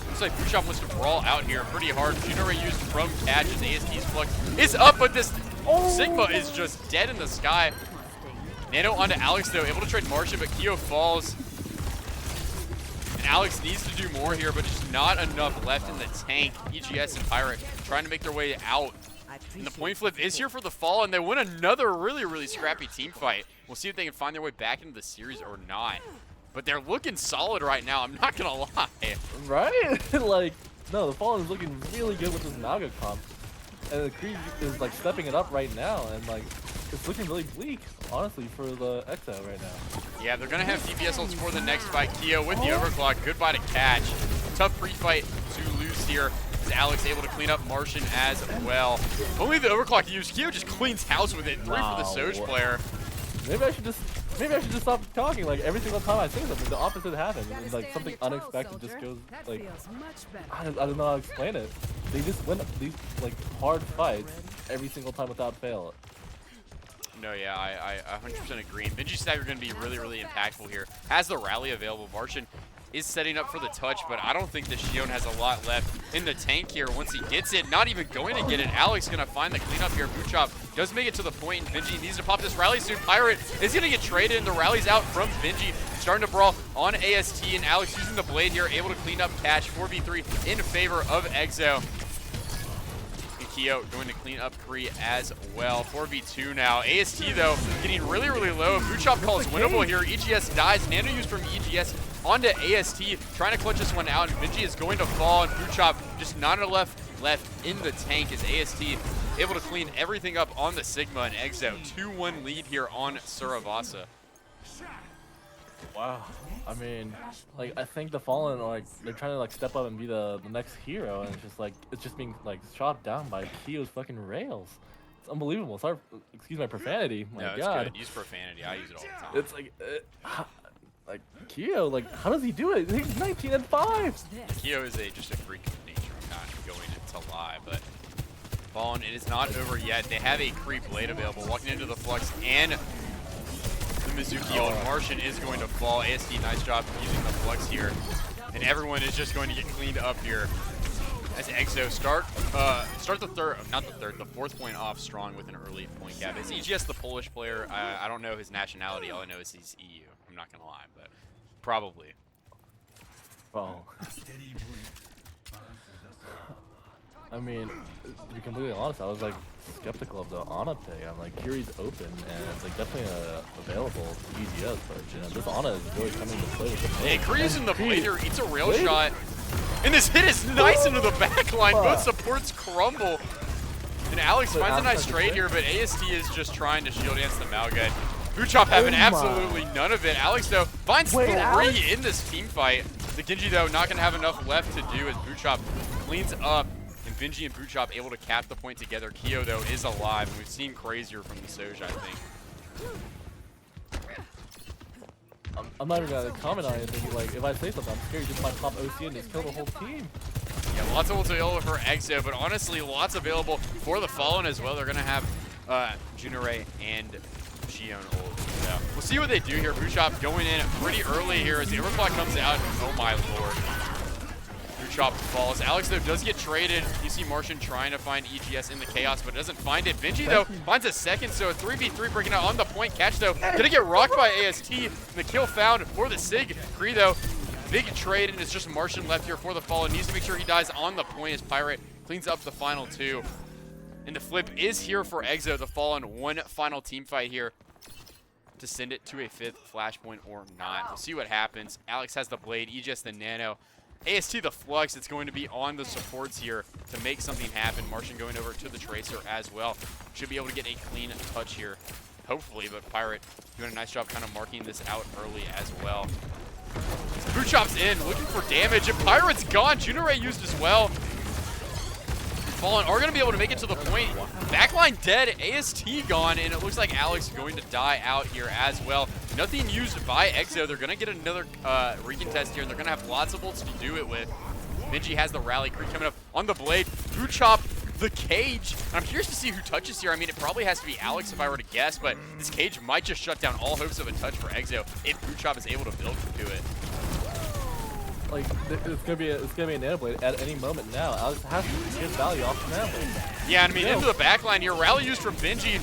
Speaker 1: Looks like Bootchop wants to brawl out here pretty hard. Juno Ray used from Catch as AST's Flux is up, but this Sigma is just dead in the sky. Nano onto Alex though, able to trade Martian, but Keo falls. And Alex needs to do more here, but just not enough left in the tank. EGS and Pirate trying to make their way out. And the point flip is here for the Fallen. They win another really, really scrappy team fight. We'll see if they can find their way back into the series or not. But they're looking solid right now, I'm not gonna lie.
Speaker 2: Right? Like, no, the Fallen is looking really good with this Naga comp. And the Creed is like stepping it up right now, and like, it's looking really bleak, honestly, for the Exo right now.
Speaker 1: Yeah, they're gonna have DPS ults for the next fight. Keo with the overclock, goodbye to Catch. Tough pre-fight to lose here. Is Alex able to clean up Martian as well? Only the overclock used. Keo just cleans house with it. 3 for the Soj player.
Speaker 2: Maybe I should just stop talking. Like every single time I say something, the opposite happens. And, like something unexpected just goes like I don't know how to explain it. They just win these like hard fights every single time without fail.
Speaker 1: No, yeah, I 100% agree. And Benji's stagger going to be really, really impactful here. Has the rally available. Martian is setting up for the touch, but I don't think the Shion has a lot left in the tank here. Once he gets it, not even going to get it. Alex going to find the cleanup here. Bootchop does make it to the point, and Benji needs to pop this rally soon. Pirate is going to get traded, and the rally's out from Benji. Starting to brawl on AST, and Alex using the blade here, able to clean up catch. 4v3 in favor of Exo. Keo going to clean up Kree as well. 4v2 now. AST, though, getting really, really low. Bootchop calls winnable here. EGS dies. Nano use from EGS onto AST, trying to clutch this one out. And Benji is going to fall, and Bootchop just not enough left in the tank as AST able to clean everything up on the Sigma, and Exo 2-1 lead here on Suravasa.
Speaker 2: Wow. I mean, like, I think the Fallen, like, they're trying to, like, step up and be the next hero, and it's just being, like, shot down by Keo's fucking rails. It's unbelievable. Sorry, excuse my profanity. My
Speaker 1: no, it's
Speaker 2: God.
Speaker 1: good. Use profanity. I use it all the time.
Speaker 2: It's like Keo, like, how does he do it? He's 19-5.
Speaker 1: Keo is just a freak of nature. I'm not going to lie, but Fallen, it is not over yet. They have a Kree blade available, walking into the Flux, and the Mizuki on Martian is going to fall. AST, nice job using the Flux here. And everyone is just going to get cleaned up here. As Exo start the fourth point off strong with an early point cap. Is EGS the Polish player? I don't know his nationality. All I know is he's EU. I'm not going to lie, but probably.
Speaker 2: Oh. I mean, to be completely honest, I was like skeptical of the Ana pick. I'm like, Kiri's open and it's like definitely available to EGS, but you know, this Ana is really coming to play with the
Speaker 1: Hey, Kree's in the blade here, eats a rail shot. And this hit is nice into the back line. Both supports crumble. And Alex finds a nice trade here, but AST is just trying to shield dance the Malgut. Bootchop having absolutely none of it. Alex, though, finds 3 in this team fight. The Genji, though, not going to have enough left to do as Bootchop cleans up. And Benji and Bootchop able to cap the point together. Keo, though, is alive. And we've seen crazier from the Soj, I think.
Speaker 2: I'm not even going to comment on anything. Like, if I say something, I'm scared you just might pop OC and just kill the whole team.
Speaker 1: Yeah, lots of ults available for Exo, but honestly, lots available for the Fallen as well. They're going to have Junere and Shion ult. So we'll see what they do here. Bootchop going in pretty early here as the Overclock comes out. Oh my lord. Bootchop falls. Alex, though, does get traded. You see Martian trying to find EGS in the chaos, but doesn't find it. Benji, though, finds a second, so a 3v3 breaking out on the point. Catch, though, gonna get rocked by AST. And the kill found for the Sig. Kree, though, big trade, and it's just Martian left here for the Fallen. Needs to make sure he dies on the point as Pirate cleans up the final 2. And the flip is here for Exo. The Fallen, one final team fight here to send it to a 5th flashpoint or not. We'll see what happens. Alex has the blade, EGS the nano. AST the Flux, it's going to be on the supports here to make something happen. Martian going over to the Tracer as well. Should be able to get a clean touch here, hopefully, but Pirate doing a nice job kind of marking this out early as well. Bootchop's in, looking for damage, and Pirate's gone. Junere used as well. Fallen are going to be able to make it to the point. Backline dead, AST gone, and it looks like Alex is going to die out here as well. Nothing used by Exo. They're going to get another recontest here, and they're going to have lots of ults to do it with. Benji has the rally. Kree coming up on the blade. Bootchop, the cage. And I'm curious to see who touches here. I mean, it probably has to be Alex if I were to guess, but this cage might just shut down all hopes of a touch for Exo if Bootchop is able to build to it.
Speaker 2: Like, it's gonna be a nano blade at any moment now. Alex has to get value off the nano blade.
Speaker 1: Yeah, I mean, into the backline here. Rally used from Benji.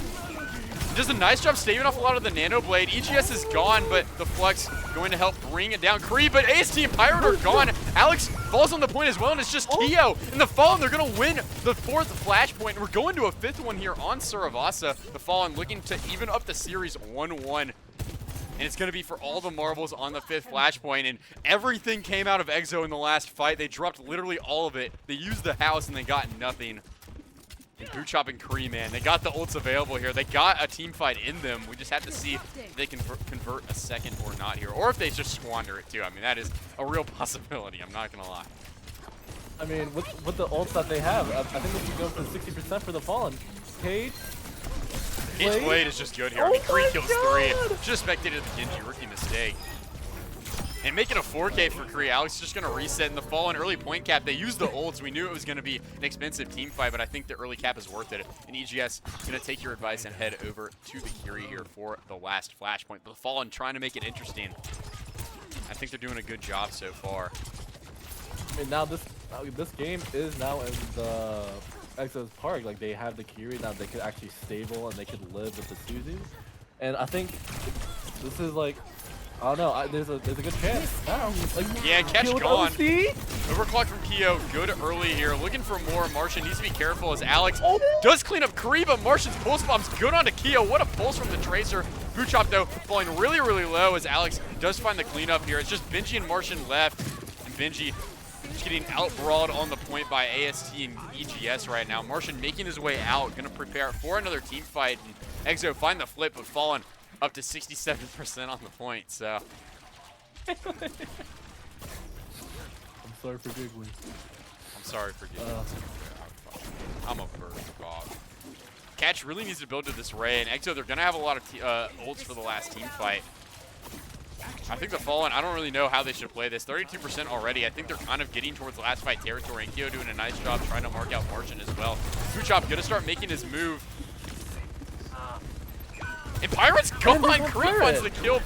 Speaker 1: Does a nice job staving off a lot of the nano blade. EGS is gone, but the Flux going to help bring it down. Kree, but AST and Pirate are gone. Alex falls on the point as well, and it's just Keo and the Fallen. They're going to win the 4th flashpoint. We're going to a 5th one here on Suravasa. The Fallen looking to even up the series 1-1. And it's going to be for all the marbles on the 5th flashpoint. And everything came out of Exo in the last fight. They dropped literally all of it. They used the house and they got nothing. And Bootchop and Kree, man, they got the ults available here. They got a team fight in them. We just have to see if they can convert a second or not here. Or if they just squander it too. I mean, that is a real possibility. I'm not going to lie.
Speaker 2: I mean, with the ults that they have, I think we can go for 60% for the Fallen. Cage.
Speaker 1: Cage blade is just good here. I mean, Kree kills 3. Just spectated the Genji, rookie mistake. And making a 4K for Kree. Alex is just going to reset in the Fallen early point cap. They used the ults. We knew it was going to be an expensive team fight, but I think the early cap is worth it. And EGS going to take your advice and head over to the Curie here for the last flashpoint. The Fallen trying to make it interesting. I think they're doing a good job so far.
Speaker 2: And now this game is now in the Exos Park. Like, they have the Curie now. They could actually stable and they could live with the Suzis. And I think this is like, I don't know. There's a good chance now. Like,
Speaker 1: yeah, catch gone.
Speaker 2: OC?
Speaker 1: Overclock from Keo. Good early here. Looking for more. Martian needs to be careful as Alex does clean up Kree, but Martian's pulse bomb's good onto Keo. What a pulse from the Tracer. Bootchop, though, falling really, really low as Alex does find the cleanup here. It's just Benji and Martian left. And Benji just getting out-brawled on the point by AST and EGS right now. Martian making his way out. Going to prepare for another team fight. And Exo find the flip, but falling up to 67% on the point, so.
Speaker 2: I'm sorry for giggling.
Speaker 1: I'm sorry for giggling. I'm a bird, Bob. Catch really needs to build to this Ray, and Exo, they're going to have a lot of ults for the last team fight. I think the Fallen, I don't really know how they should play this. 32% already. I think they're kind of getting towards last fight territory, and Keo doing a nice job trying to mark out Martian as well. Bootchop going to start making his move. And Pirate's gone. Kree finds the kill.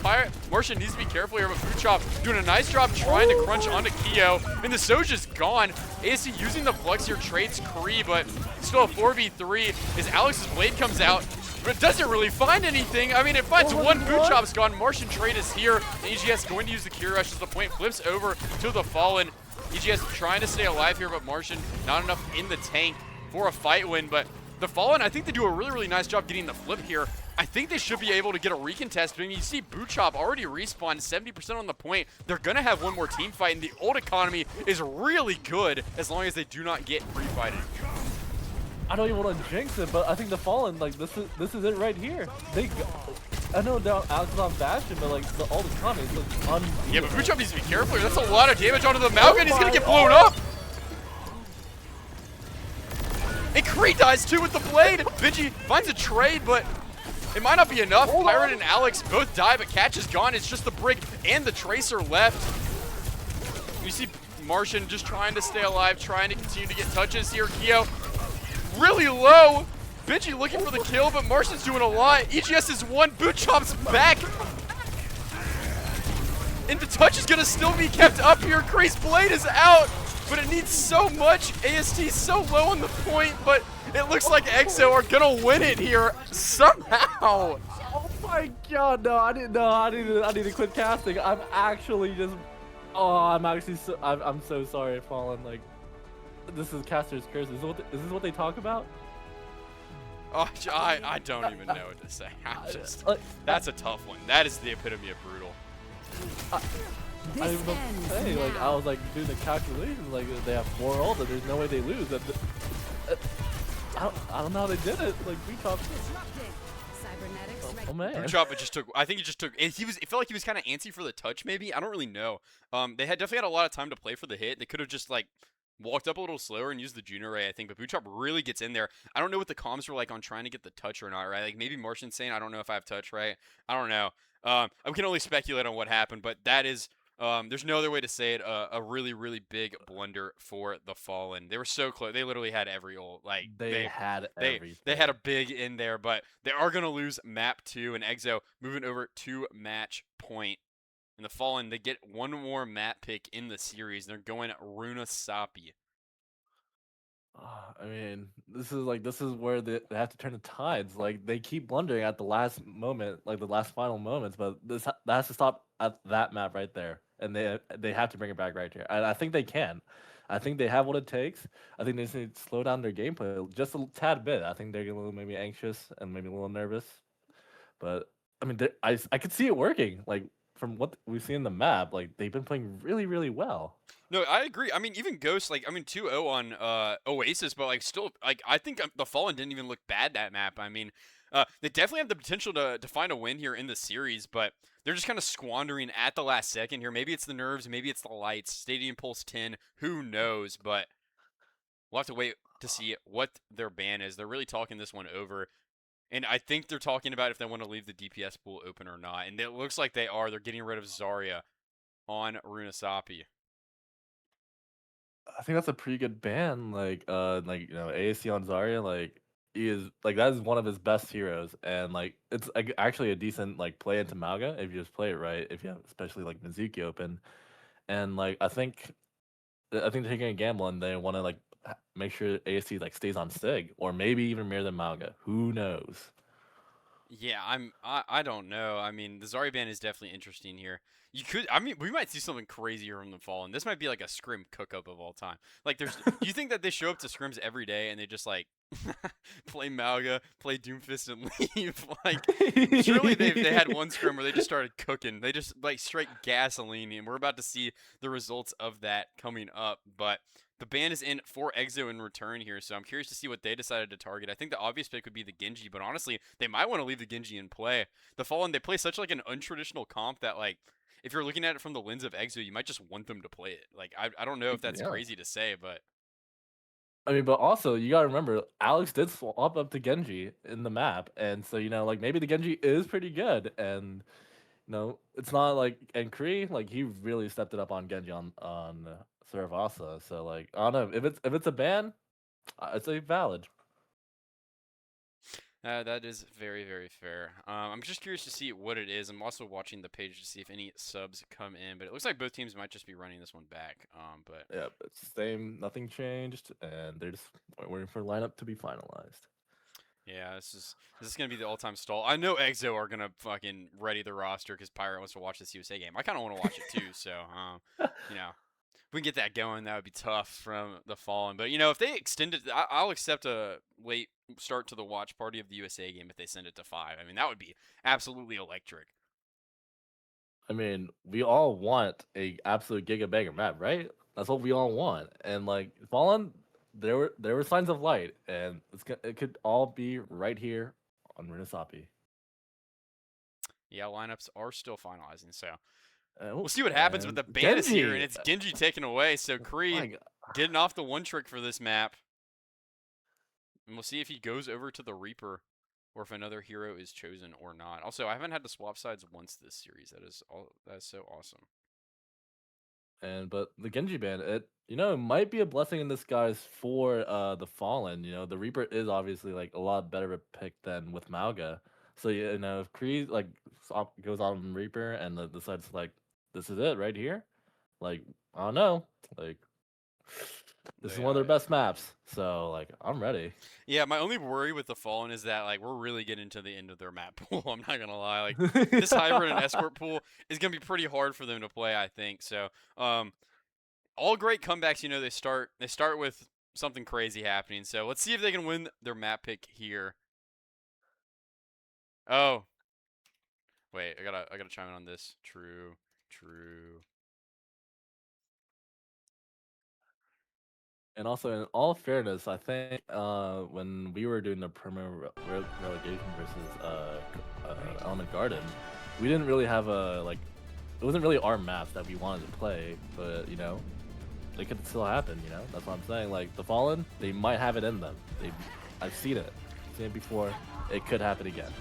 Speaker 1: Martian needs to be careful here, but Bootchop doing a nice job trying to crunch onto Keo. And the Soja's gone. ASC using the Flux here trades Kree, but still a 4v3 as Alex's blade comes out. But it doesn't really find anything. I mean, it finds one. Bootchop's gone. Martian trade is here. And EGS going to use the Cure Rush as the point flips over to the Fallen. EGS trying to stay alive here, but Martian not enough in the tank for a fight win. But the Fallen, I think they do a really, really nice job getting the flip here. I think they should be able to get a recontest. I mean, you see Bootchop already respawned 70% on the point. They're going to have one more team fight, and the ult economy is really good as long as they do not get free-fighted.
Speaker 2: I don't even want to jinx it, but I think the Fallen, like, this is it right here. I know Alex is on Bastion, but, like, the ult economy is just unbeatable.
Speaker 1: Yeah, but Bootchop needs to be careful here. That's a lot of damage onto the Malkin. He's going to get blown up. And Kree dies, too, with the blade. Benji finds a trade, but it might not be enough. Pirate and Alex both die, but Catch is gone. It's just the Brick and the Tracer left. You see Martian just trying to stay alive, trying to continue to get touches here. Keo really low. Benji looking for the kill, but Martian's doing a lot. EGS is one. Bootchop's back. And the touch is going to still be kept up here. Kree's blade is out, but it needs so much. AST so low on the point, but it looks like EXO are gonna win it here somehow.
Speaker 2: Oh my god, no, I didn't know. I need to quit casting. I'm actually just, I'm so sorry, Fallen. Like, this is caster's curse. Is this what they talk about?
Speaker 1: Oh, I don't even know what to say. That's a tough one. That is the epitome of brutal.
Speaker 2: I didn't know what to say. Like, I was like doing the calculations. Like, they have 4 ult, and there's no way they lose. I don't know how they did it. Like, Bootchop. Oh man.
Speaker 1: Bootchop just took. I think he just took. It felt like he was kind of antsy for the touch. Maybe I don't really know. They had definitely had a lot of time to play for the hit. They could have just like walked up a little slower and used the Juno Ray, I think. But Bootchop really gets in there. I don't know what the comms were like on trying to get the touch or not. Right? Like maybe Martian's saying, I don't know if I have touch. Right? I don't know. I can only speculate on what happened, but that is. There's no other way to say it. A really, really big blunder for the Fallen. They were so close. They literally had every ult. Like
Speaker 2: they had everything.
Speaker 1: They had a big in there, but they are gonna lose map 2, and EXO moving over to match point. And the Fallen, they get one more map pick in the series. They're going Runa Sapi.
Speaker 2: I mean, this is where they have to turn the tides. Like, they keep blundering at the last moment, like the last final moments, but that has to stop at that map right there, and they have to bring it back right here. And I think they can. I think they have what it takes. I think they just need to slow down their gameplay just a tad bit. I think they're a little maybe anxious and maybe a little nervous, but I mean, I could see it working. Like, from what we've seen in the map, like they've been playing really, really well.
Speaker 1: No, I agree. I mean, even Ghost, like, I mean, 2-0 on Oasis, but, like, still, like, I think the Fallen didn't even look bad that map. I mean, they definitely have the potential to find a win here in the series, but they're just kind of squandering at the last second here. Maybe it's the nerves, maybe it's the lights. Stadium Pulse 10, who knows? But we'll have to wait to see what their ban is. They're really talking this one over. And I think they're talking about if they want to leave the DPS pool open or not. And it looks like they are. They're getting rid of Zarya. on Runasapi.
Speaker 2: I think that's a pretty good ban. Like AAC on Zarya, like he is like that is one of his best heroes, and like it's like, actually a decent like play into Mauga if you just play it right. If you have especially like Mizuki open, and like I think they're taking a gamble and they want to like make sure AAC like stays on Sig or maybe even mirror than Mauga. Who knows?
Speaker 1: Yeah, I don't know. I mean, the Zarya ban is definitely interesting here. You could, I mean, we might see something crazier from the Fallen. This might be like a scrim cook-up of all time. Like, do you think that they show up to scrims every day and they just like play Malga, play Doomfist, and leave? Like, surely they had one scrim where they just started cooking. They just like straight gasoline, and we're about to see the results of that coming up. But the ban is in for Exo in return here, so I'm curious to see what they decided to target. I think the obvious pick would be the Genji, but honestly, they might want to leave the Genji in play. The Fallen, they play such like an untraditional comp that like if you're looking at it from the lens of Exo, you might just want them to play it. Like I don't know if that's
Speaker 2: Yeah.
Speaker 1: crazy to say, but
Speaker 2: I mean, but also you gotta remember, Alex did swap up to Genji in the map, and so like maybe the Genji is pretty good, and it's not like and Kree like he really stepped it up on Genji on Saravasa. So like I don't know if it's a ban, I'd say valid.
Speaker 1: that is very, very fair. I'm just curious to see what it is. I'm also watching the page to see if any subs come in, but it looks like both teams might just be running this one back. But
Speaker 2: Yeah, it's the same, nothing changed, and they're just waiting for lineup to be finalized.
Speaker 1: yeah, this is gonna be the all-time stall. I know Exo are gonna fucking ready the roster because Pirate wants to watch this USA game. I kind of want to watch it too, so you know, if we can get that going, that would be tough from the Fallen. But if they extend it, I'll accept a late start to the watch party of the USA game if they send it to 5. I mean, that would be absolutely electric.
Speaker 2: I mean, we all want a absolute giga banger map, right? That's what we all want. And like Fallen, there were signs of light, and it could all be right here on Runasapi.
Speaker 1: Yeah, lineups are still finalizing, so we'll
Speaker 2: Oh,
Speaker 1: see what happens. But
Speaker 2: and
Speaker 1: the ban is here, and
Speaker 2: Genji.
Speaker 1: it's Genji taken away. So
Speaker 2: My
Speaker 1: Kree
Speaker 2: God.
Speaker 1: getting off the one trick for this map. And we'll see if he goes over to the Reaper or if another hero is chosen or not. Also, I haven't had to swap sides once this series. That is so awesome.
Speaker 2: But the Genji ban, it might be a blessing in disguise for the Fallen. The Reaper is obviously like a lot better of a pick than with Mauga. So if Kree like goes on Reaper and decides like this is it right here, like I don't know, like this is one of their best maps. So like I'm ready.
Speaker 1: Yeah, my only worry with the Fallen is that like we're really getting to the end of their map pool. I'm not gonna lie. Like this hybrid and escort pool is gonna be pretty hard for them to play, I think. So all great comebacks, they start with something crazy happening. So let's see if they can win their map pick here. Oh, wait, I gotta chime in on this. True, true.
Speaker 2: And also, in all fairness, I think when we were doing the Premier relegation versus Element Garden, we didn't really have a like. It wasn't really our maps that we wanted to play, but it could still happen. That's what I'm saying. Like the Fallen, they might have it in them. I've seen it before. It could happen again.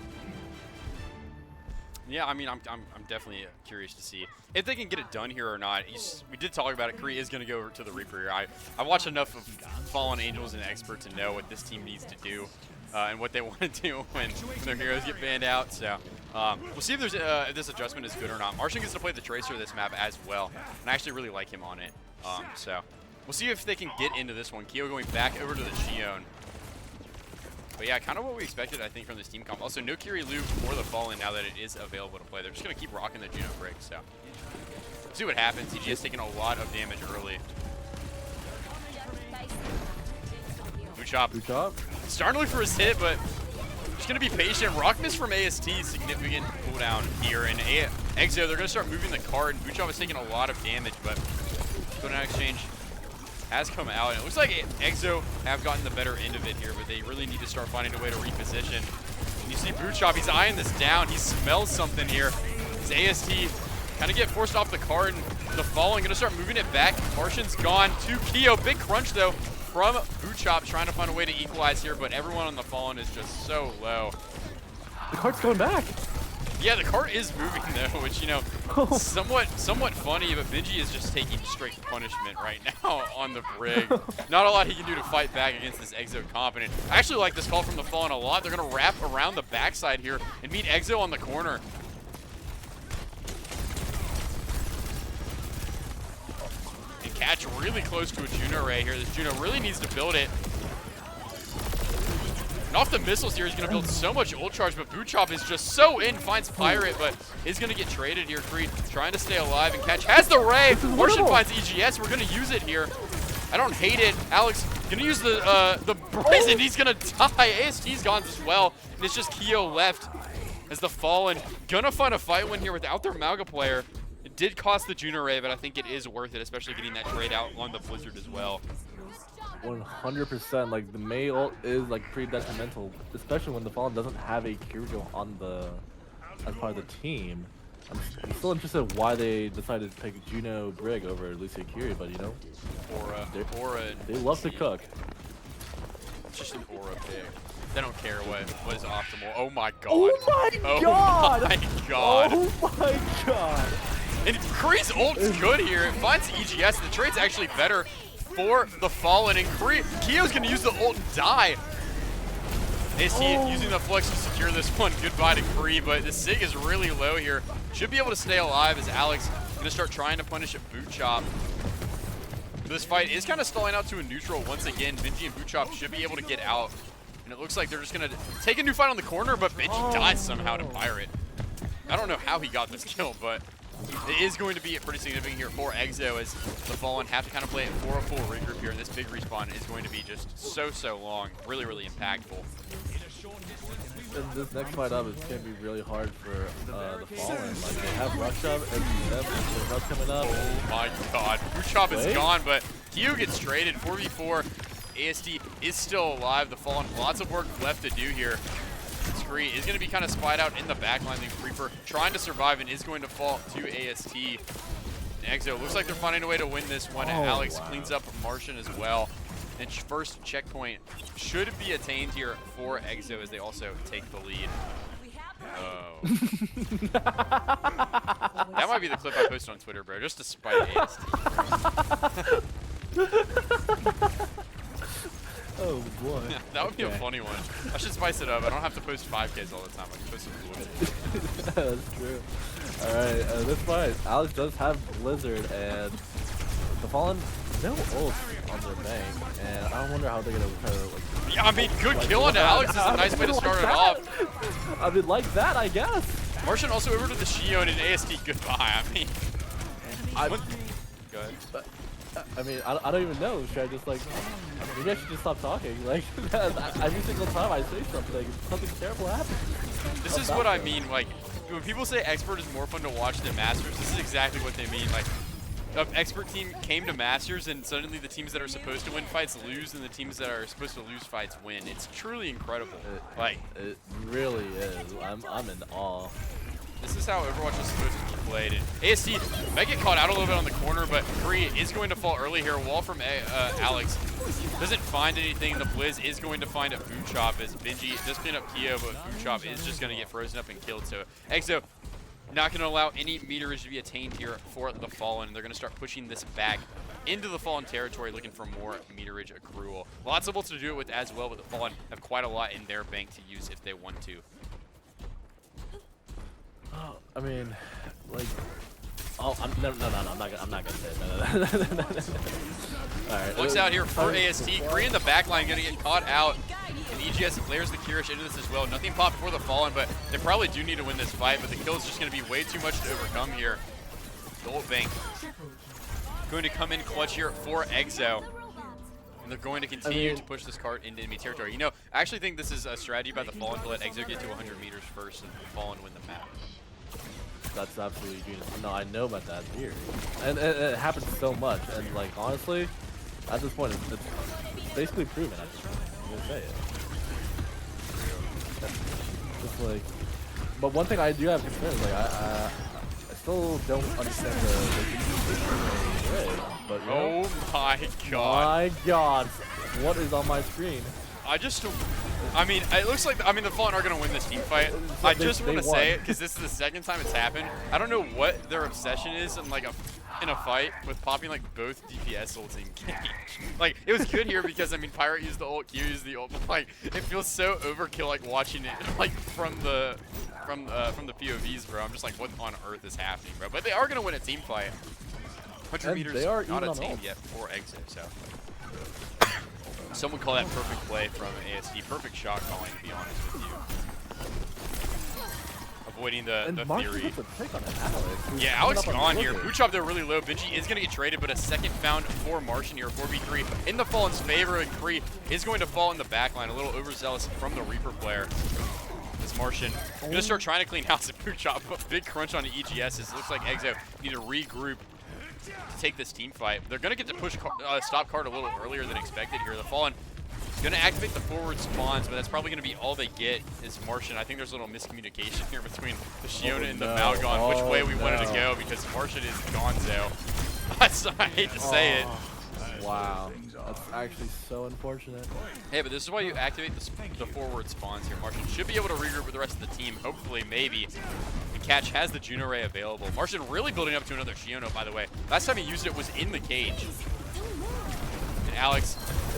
Speaker 1: Yeah, I mean, I'm definitely curious to see if they can get it done here or not. We did talk about it. Kree is going to go over to the Reaper here. I watched enough of Fallen Angels and Expert to know what this team needs to do and what they want to do when their heroes get banned out. So we'll see if this adjustment is good or not. Martian gets to play the Tracer this map as well, and I actually really like him on it. So we'll see if they can get into this one. Kyo going back over to the Xion. But yeah, kind of what we expected, I think, from this team comp. Also, no Kiri Lu for the Fallen now that it is available to play. They're just going to keep rocking the Juno break, so we'll see what happens. EG has taken a lot of damage early. Boot starting to look for his hit, but just going to be patient. Rock miss from AST, significant cooldown here. And Exo, they're going to start moving the card. And Bootchop is taking a lot of damage, but cooldown exchange has come out. And it looks like Exo have gotten the better end of it here, but they really need to start finding a way to reposition. And you see Bootchop, he's eyeing this down. He smells something here. His AST kind of get forced off the card, and the Fallen going to start moving it back. Martian's gone to Kyo. Big crunch, though, from Bootchop, trying to find a way to equalize here, but everyone on the Fallen is just so low.
Speaker 2: The card's going back.
Speaker 1: Yeah, the cart is moving though, which, you know, somewhat funny, but Benji is just taking straight punishment right now on the Brig. Not a lot he can do to fight back against this Exo comp, and I actually like this call from the Fallen a lot. They're gonna wrap around the backside here and meet Exo on the corner. And catch really close to a Juno Ray here. This Juno really needs to build it. And off the missiles here, he's going to build so much ult charge, but Boot Chop is just so in, finds Pirate, but is going to get traded here. Creed trying to stay alive, and catch has the Ray. Martian finds EGS. We're going to use it here. I don't hate it. Alex going to use the Brazen. He's going to die. AST's gone as well, and it's just Keo left as the Fallen. Going to find a fight win here without their Mauga player. It did cost the Juno Ray, but I think it is worth it, especially getting that trade out on the Blizzard as well.
Speaker 2: 100%. Like the Mei ult is like pretty detrimental, especially when the Fallen doesn't have a Kiriko on the as part of the team. I'm still interested why they decided to pick Juno Brig over Lucia Curie, but you know,
Speaker 1: Aura.
Speaker 2: They love to cook.
Speaker 1: It's just an Aura pick. They don't care what is optimal. Oh my god.
Speaker 2: Oh my god.
Speaker 1: Oh my god.
Speaker 2: Oh my god.
Speaker 1: And Kree's ult's good here. It finds EGS. The trade's actually better for the Fallen, and Keo's gonna use the ult and die. AST using the flex to secure this one. Goodbye to Kree, but the Sig is really low here. Should be able to stay alive as Alex gonna start trying to punish a Boot Chop. This fight is kind of stalling out to a neutral once again. Benji and Boot Chop should be able to get out, and it looks like they're just gonna take a new fight on the corner, but Benji dies somehow to Pirate. I don't know how he got this kill, but it is going to be pretty significant here for Exo as the Fallen have to kind of play it for a full regroup here, and this big respawn is going to be just so long. Really impactful.
Speaker 2: And this next fight up is going to be really hard for the Fallen. Like they have Rush Up and the Rush coming up.
Speaker 1: Oh my god. Boot Chop is gone, but Kyo gets traded. 4v4. ASD is still alive. The Fallen, lots of work left to do here. Scree is going to be kind of spied out in the backline. The Creeper trying to survive and is going to fall to AST. And Exo looks like they're finding a way to win this one. And Alex cleans up Martian as well. And first checkpoint should be attained here for Exo as they also take the lead. Oh. That might be the clip I posted on Twitter, bro, just to spite AST.
Speaker 2: Oh boy.
Speaker 1: That would be a funny one. I should spice it up. I don't have to post 5Ks all the time. I can post some cool ones.
Speaker 2: That's true. Alright, this fight, Alex does have Blizzard, and the Fallen, no ult on their bank, and I wonder how they're gonna try to like.
Speaker 1: Yeah, I mean, good kill onto Alex is a nice way to start it off.
Speaker 2: I mean, like that, I guess.
Speaker 1: Martian also over to the Shion and AST goodbye. I mean, go ahead.
Speaker 2: I mean, I don't even know. Should I just like, maybe I should just stop talking? Like, every single time I say something terrible happens.
Speaker 1: This is what I mean. Like, when people say Expert is more fun to watch than Masters, this is exactly what they mean. Like, an Expert team came to Masters, and suddenly the teams that are supposed to win fights lose, and the teams that are supposed to lose fights win. It's truly incredible.
Speaker 2: It really is. I'm in awe.
Speaker 1: This is how Overwatch is supposed to be played. And AST might get caught out a little bit on the corner, but Kree is going to fall early here. Wall from Alex doesn't find anything. The Blizz is going to find a Boot Chop as Benji does clean up Kyo, but Boot Chop is just going to get frozen up and killed. So Exo not going to allow any meterage to be attained here for the Fallen. They're going to start pushing this back into the Fallen territory, looking for more meterage accrual. Lots of ults to do it with as well, but the Fallen have quite a lot in their bank to use if they want to.
Speaker 2: I mean, like, I'm not gonna say it. No. All right.
Speaker 1: Looks out here for AST. Kree in the backline gonna get caught out, and EGS layers the Kirish into this as well. Nothing popped for the Fallen, but they probably do need to win this fight. But the kill is just gonna be way too much to overcome here. The ult bank going to come in clutch here for Exo. And they're going to continue to push this cart into enemy territory. You know, I actually think this is a strategy by the Fallen to let Exo get to 100 meters first and the Fallen win the map.
Speaker 2: That's absolutely genius. No, I know about that theory. And it happens so much. And, like, honestly, at this point, it's basically proven. I'm going to say it. Just like, but one thing I do have concerns, like, I still don't understand the but you know,
Speaker 1: oh my god.
Speaker 2: My god. What is on my screen?
Speaker 1: I I mean, it looks like the Fallen are gonna win this team fight. I just want to say it because this is the second time it's happened. I don't know what their obsession is in in a fight with popping like both DPS ults in cage. Like it was good here because I mean Pirate used the ult, Q used the ult, but like it feels so overkill like watching it like from the POVs, bro. I'm just like, what on earth is happening, bro? But they are gonna win a team fight. 100
Speaker 2: And
Speaker 1: meters,
Speaker 2: they are
Speaker 1: not
Speaker 2: even
Speaker 1: a
Speaker 2: on
Speaker 1: team
Speaker 2: ult.
Speaker 1: yet for exit, so. Someone call that perfect play from ASD. Perfect shot calling, to be honest with you. Avoiding the theory.
Speaker 2: Gets a pick on it, Alex.
Speaker 1: Yeah, Alex gone here. Boochop there really low. Benji is going to get traded, but a second found for Martian here, 4v3 in the Fallen's favor, and Kree is going to fall in the backline. A little overzealous from the Reaper player. This Martian going to start trying to clean house at Boochop, but big crunch on the EGSs. Looks like Exo need to regroup to take this team fight. They're going to get to push stop card a little earlier than expected here. The Fallen going to activate the forward spawns, but that's probably going to be all they get is Martian. I think there's a little miscommunication here between the Shiona and the Malgon, which way we wanted to go, because Martian is gonzo. I hate to say it.
Speaker 2: Wow, that's actually so unfortunate.
Speaker 1: Hey, but this is why you activate the forward spawns here. Martian should be able to regroup with the rest of the team, hopefully, maybe. And Catch has the Juno Ray available. Martian really building up to another Shiona, by the way. Last time he used it was in the cage. And Alex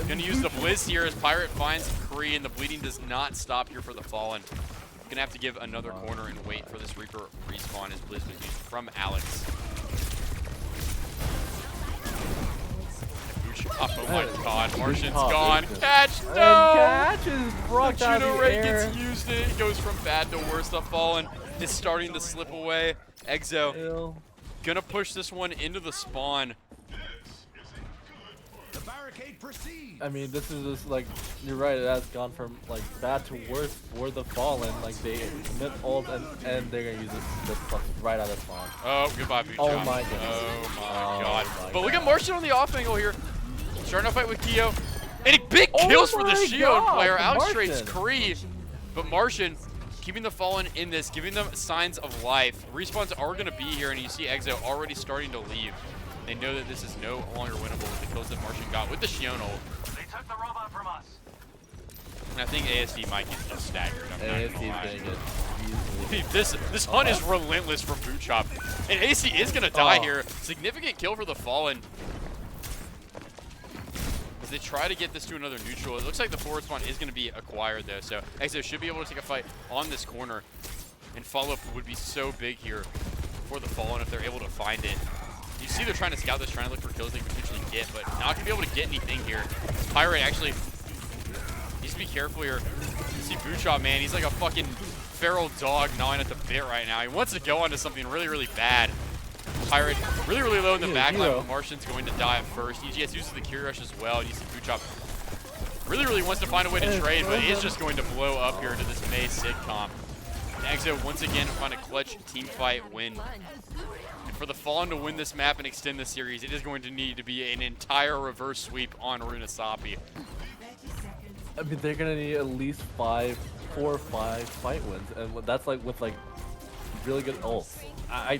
Speaker 1: gonna use the Blizz here as Pirate finds Kree, and the bleeding does not stop here for the Fallen. Gonna have to give another corner and wait for this Reaper respawn as Blizz was used from Alex. Oh my god, Martian's gone. Catch, no!
Speaker 2: Catch is brought
Speaker 1: the
Speaker 2: down
Speaker 1: Juno
Speaker 2: the
Speaker 1: Ray
Speaker 2: air.
Speaker 1: gets used. It goes from bad to worse. The Fallen is starting to slip away. Exo
Speaker 2: Ew.
Speaker 1: gonna push this one into the spawn.
Speaker 3: The barricade proceeds.
Speaker 2: I mean, this is just like, you're right, it has gone from like bad to worse for the Fallen. Like they commit ult and they're gonna use this right out of spawn.
Speaker 1: Oh, goodbye, Boochop.
Speaker 2: Oh my goodness.
Speaker 1: Oh my
Speaker 2: Oh
Speaker 1: god.
Speaker 2: my
Speaker 1: But look
Speaker 2: God.
Speaker 1: at Martian on the off angle here. Starting to fight with Kyo. And he big kills for the
Speaker 2: my
Speaker 1: Shion
Speaker 2: God,
Speaker 1: player. Alex trades
Speaker 2: Martian.
Speaker 1: Kree. But Martian keeping the Fallen in this, giving them signs of life. Respawns are going to be here, and you see Exo already starting to leave. They know that this is no longer winnable with the kills that Martian got with the Shion ult.
Speaker 3: They took the robot from us.
Speaker 1: And I think ASD might get just staggered. I'm not
Speaker 2: ASD's
Speaker 1: gonna lie.
Speaker 2: getting it easily.
Speaker 1: This hunt is relentless from Boochop. And AC is going to die
Speaker 2: Oh.
Speaker 1: here. Significant kill for the Fallen. As they try to get this to another neutral. It looks like the forward spawn is going to be acquired though. So Exo should be able to take a fight on this corner. And follow-up would be so big here for the Fallen if they're able to find it. You see they're trying to scout this, trying to look for kills they can potentially get, but not going to be able to get anything here. Pirate actually needs to be careful here. You see Boochop, man. He's like a fucking feral dog gnawing at the bit right now. He wants to go onto something really, really bad. Pirate really, really low in the back line, but Martian's going to die at first. EGS uses the Q Rush as well, and you see Boochop really, really wants to find a way to trade, but is just going to blow up here to this May Sid comp. And Exo once again find a clutch team fight win. And for the Fallen to win this map and extend the series, it is going to need to be an entire reverse sweep on Runasapi.
Speaker 2: I mean, they're gonna need at least 4 or 5 fight wins, and that's like with like really good ults.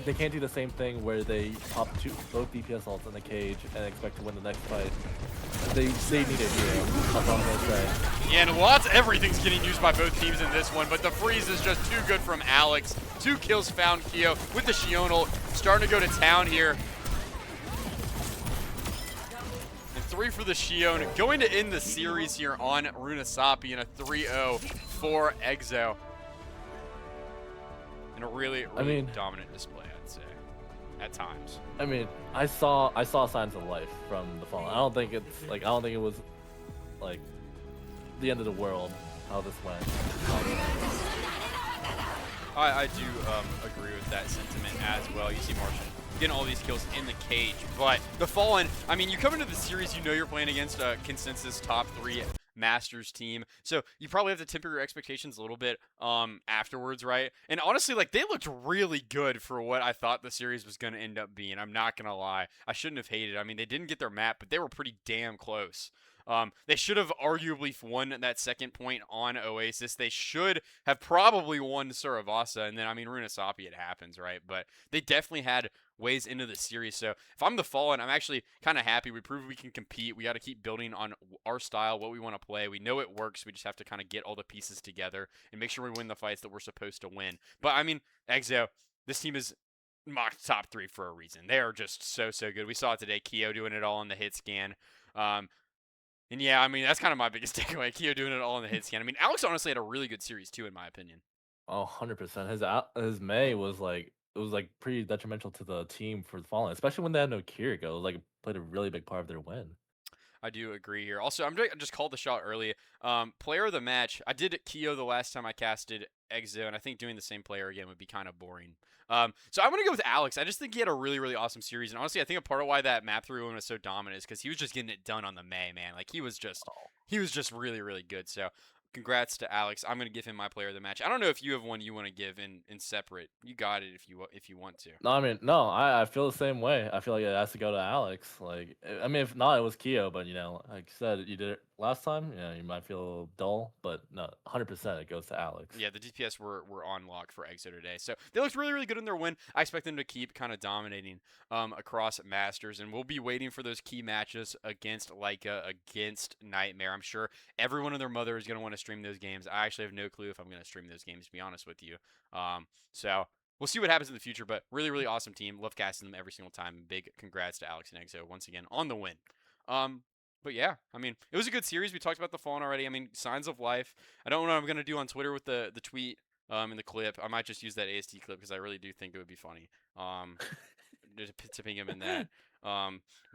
Speaker 2: They can't do the same thing where they pop both DPS ults in the cage and expect to win the next fight. They need a hero. That's all I'm gonna say.
Speaker 1: Yeah, and everything's getting used by both teams in this one, but the freeze is just too good from Alex. 2 kills found Kyo with the Shion ult, starting to go to town here. And 3 for the Shion, going to end the series here on Runasapi in a 3-0 for Exo. In a really, really dominant display, I'd say, at times.
Speaker 2: I mean, I saw signs of life from the Fallen. I don't think it was like the end of the world how this went.
Speaker 1: I do agree with that sentiment as well. You see Martian getting all these kills in the cage, but the Fallen, I mean, you come into the series, you know you're playing against a consensus top 3 Masters team, so you probably have to temper your expectations a little bit afterwards, right? And honestly, like, they looked really good for what I thought the series was going to end up being. I'm not going to lie. I shouldn't have hated it. I mean, they didn't get their map, but they were pretty damn close. They should have arguably won that second point on Oasis. They should have probably won Suravasa, and then I mean Runasapi, it happens, right? But they definitely had ways into the series. So if I'm the Fallen, I'm actually kind of happy. We proved we can compete. We got to keep building on our style, what we want to play. We know it works. We just have to kind of get all the pieces together and make sure we win the fights that we're supposed to win. But I mean, Exo, this team is mocked top 3 for a reason. They are just so good. We saw it today. Keo doing it all on the hit scan. And yeah, I mean that's kind of my biggest takeaway. Keo doing it all on the hit scan. I mean, Alex honestly had a really good series too, in my opinion.
Speaker 2: Oh, 100%. His May was like it was like pretty detrimental to the team for the Fallen, especially when they had no Kiriko. It was like played a really big part of their win.
Speaker 1: I do agree here. Also, I just called the shot early. Player of the match. I did Keo the last time I casted Exo, and I think doing the same player again would be kind of boring. So I'm gonna go with Alex. I just think he had a really awesome series, and honestly, I think a part of why that map 3-1 was so dominant is because he was just getting it done on the May, man. Like he was just really good. So congrats to Alex. I'm gonna give him my player of the match. I don't know if you have one you want to give in separate. You got it if you want to.
Speaker 2: No, I mean, no, I feel the same way. I feel like it has to go to Alex. Like, I mean, if not, it was Keo. But like you said, you did it last time. You might feel a little dull, but no, 100% it goes to Alex.
Speaker 1: Yeah, the DPS were on lock for Exo today, so they looked really good in their win. I expect them to keep kind of dominating across Masters, and we'll be waiting for those key matches against Leica, against Nightmare. I'm sure everyone and their mother is going to want to stream those games. I actually have no clue if I'm going to stream those games, to be honest with you. So we'll see what happens in the future, but really awesome team. Love casting them every single time. Big congrats to Alex and Exo once again on the win. But yeah, I mean, it was a good series. We talked about the Fallen already. I mean, signs of life. I don't know what I'm gonna do on Twitter with the tweet and the clip. I might just use that AST clip because I really do think it would be funny. Just tipping him in that.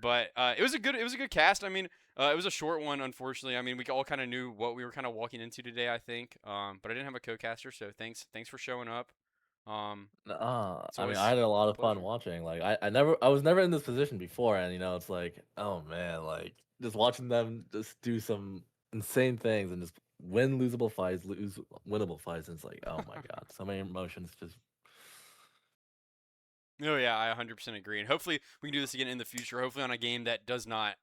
Speaker 1: But it was a good cast. I mean, it was a short one, unfortunately. I mean, we all kind of knew what we were kind of walking into today, I think. But I didn't have a co-caster, so thanks for showing up. It's
Speaker 2: I mean,
Speaker 1: always
Speaker 2: I had a lot
Speaker 1: a
Speaker 2: of fun
Speaker 1: pleasure.
Speaker 2: watching. Like, I was never in this position before, and it's like, oh man, like just watching them just do some insane things and just win losable fights, lose winnable fights, and it's like, oh my god, so many emotions. Just
Speaker 1: Oh yeah, I 100% agree, and hopefully we can do this again in the future. Hopefully on a game that does not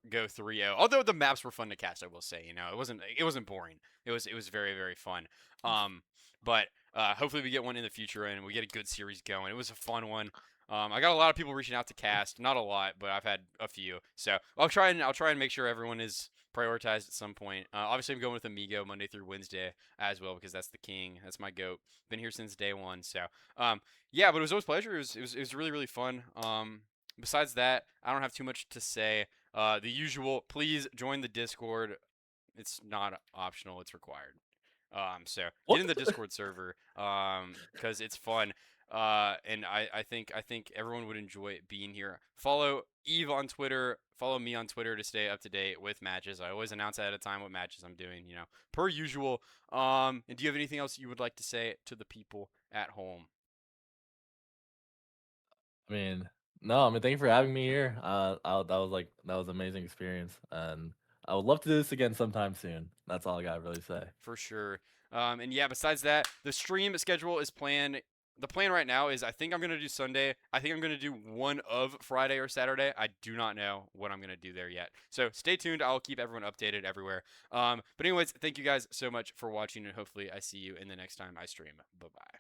Speaker 1: go 3-0. Although the maps were fun to cast, I will say. It wasn't boring. It was very fun. But hopefully we get one in the future and we get a good series going. It was a fun one. I got a lot of people reaching out to cast, not a lot, but I've had a few. So I'll try and make sure everyone is prioritized at some point. Obviously I'm going with Amigo Monday through Wednesday as well because that's the king. That's my goat. Been here since day one. So yeah, but it was always a pleasure. It was really fun. Besides that, I don't have too much to say. The usual, please join the Discord. It's not optional, it's required. So get
Speaker 2: what?
Speaker 1: in the Discord server because it's fun. And I think everyone would enjoy being here. Follow Eve on Twitter. Follow me on Twitter to stay up to date with matches. I always announce ahead of time what matches I'm doing, per usual. And do you have anything else you would like to say to the people at home?
Speaker 2: I mean, no, I mean, thank you for having me here. That was an amazing experience, and I would love to do this again sometime soon. That's all I gotta really say.
Speaker 1: For sure. And yeah, besides that, the stream schedule is planned. The plan right now is I think I'm going to do Sunday. I think I'm going to do one of Friday or Saturday. I do not know what I'm going to do there yet. So stay tuned. I'll keep everyone updated everywhere. But anyways, thank you guys so much for watching, and hopefully I see you in the next time I stream. Bye-bye.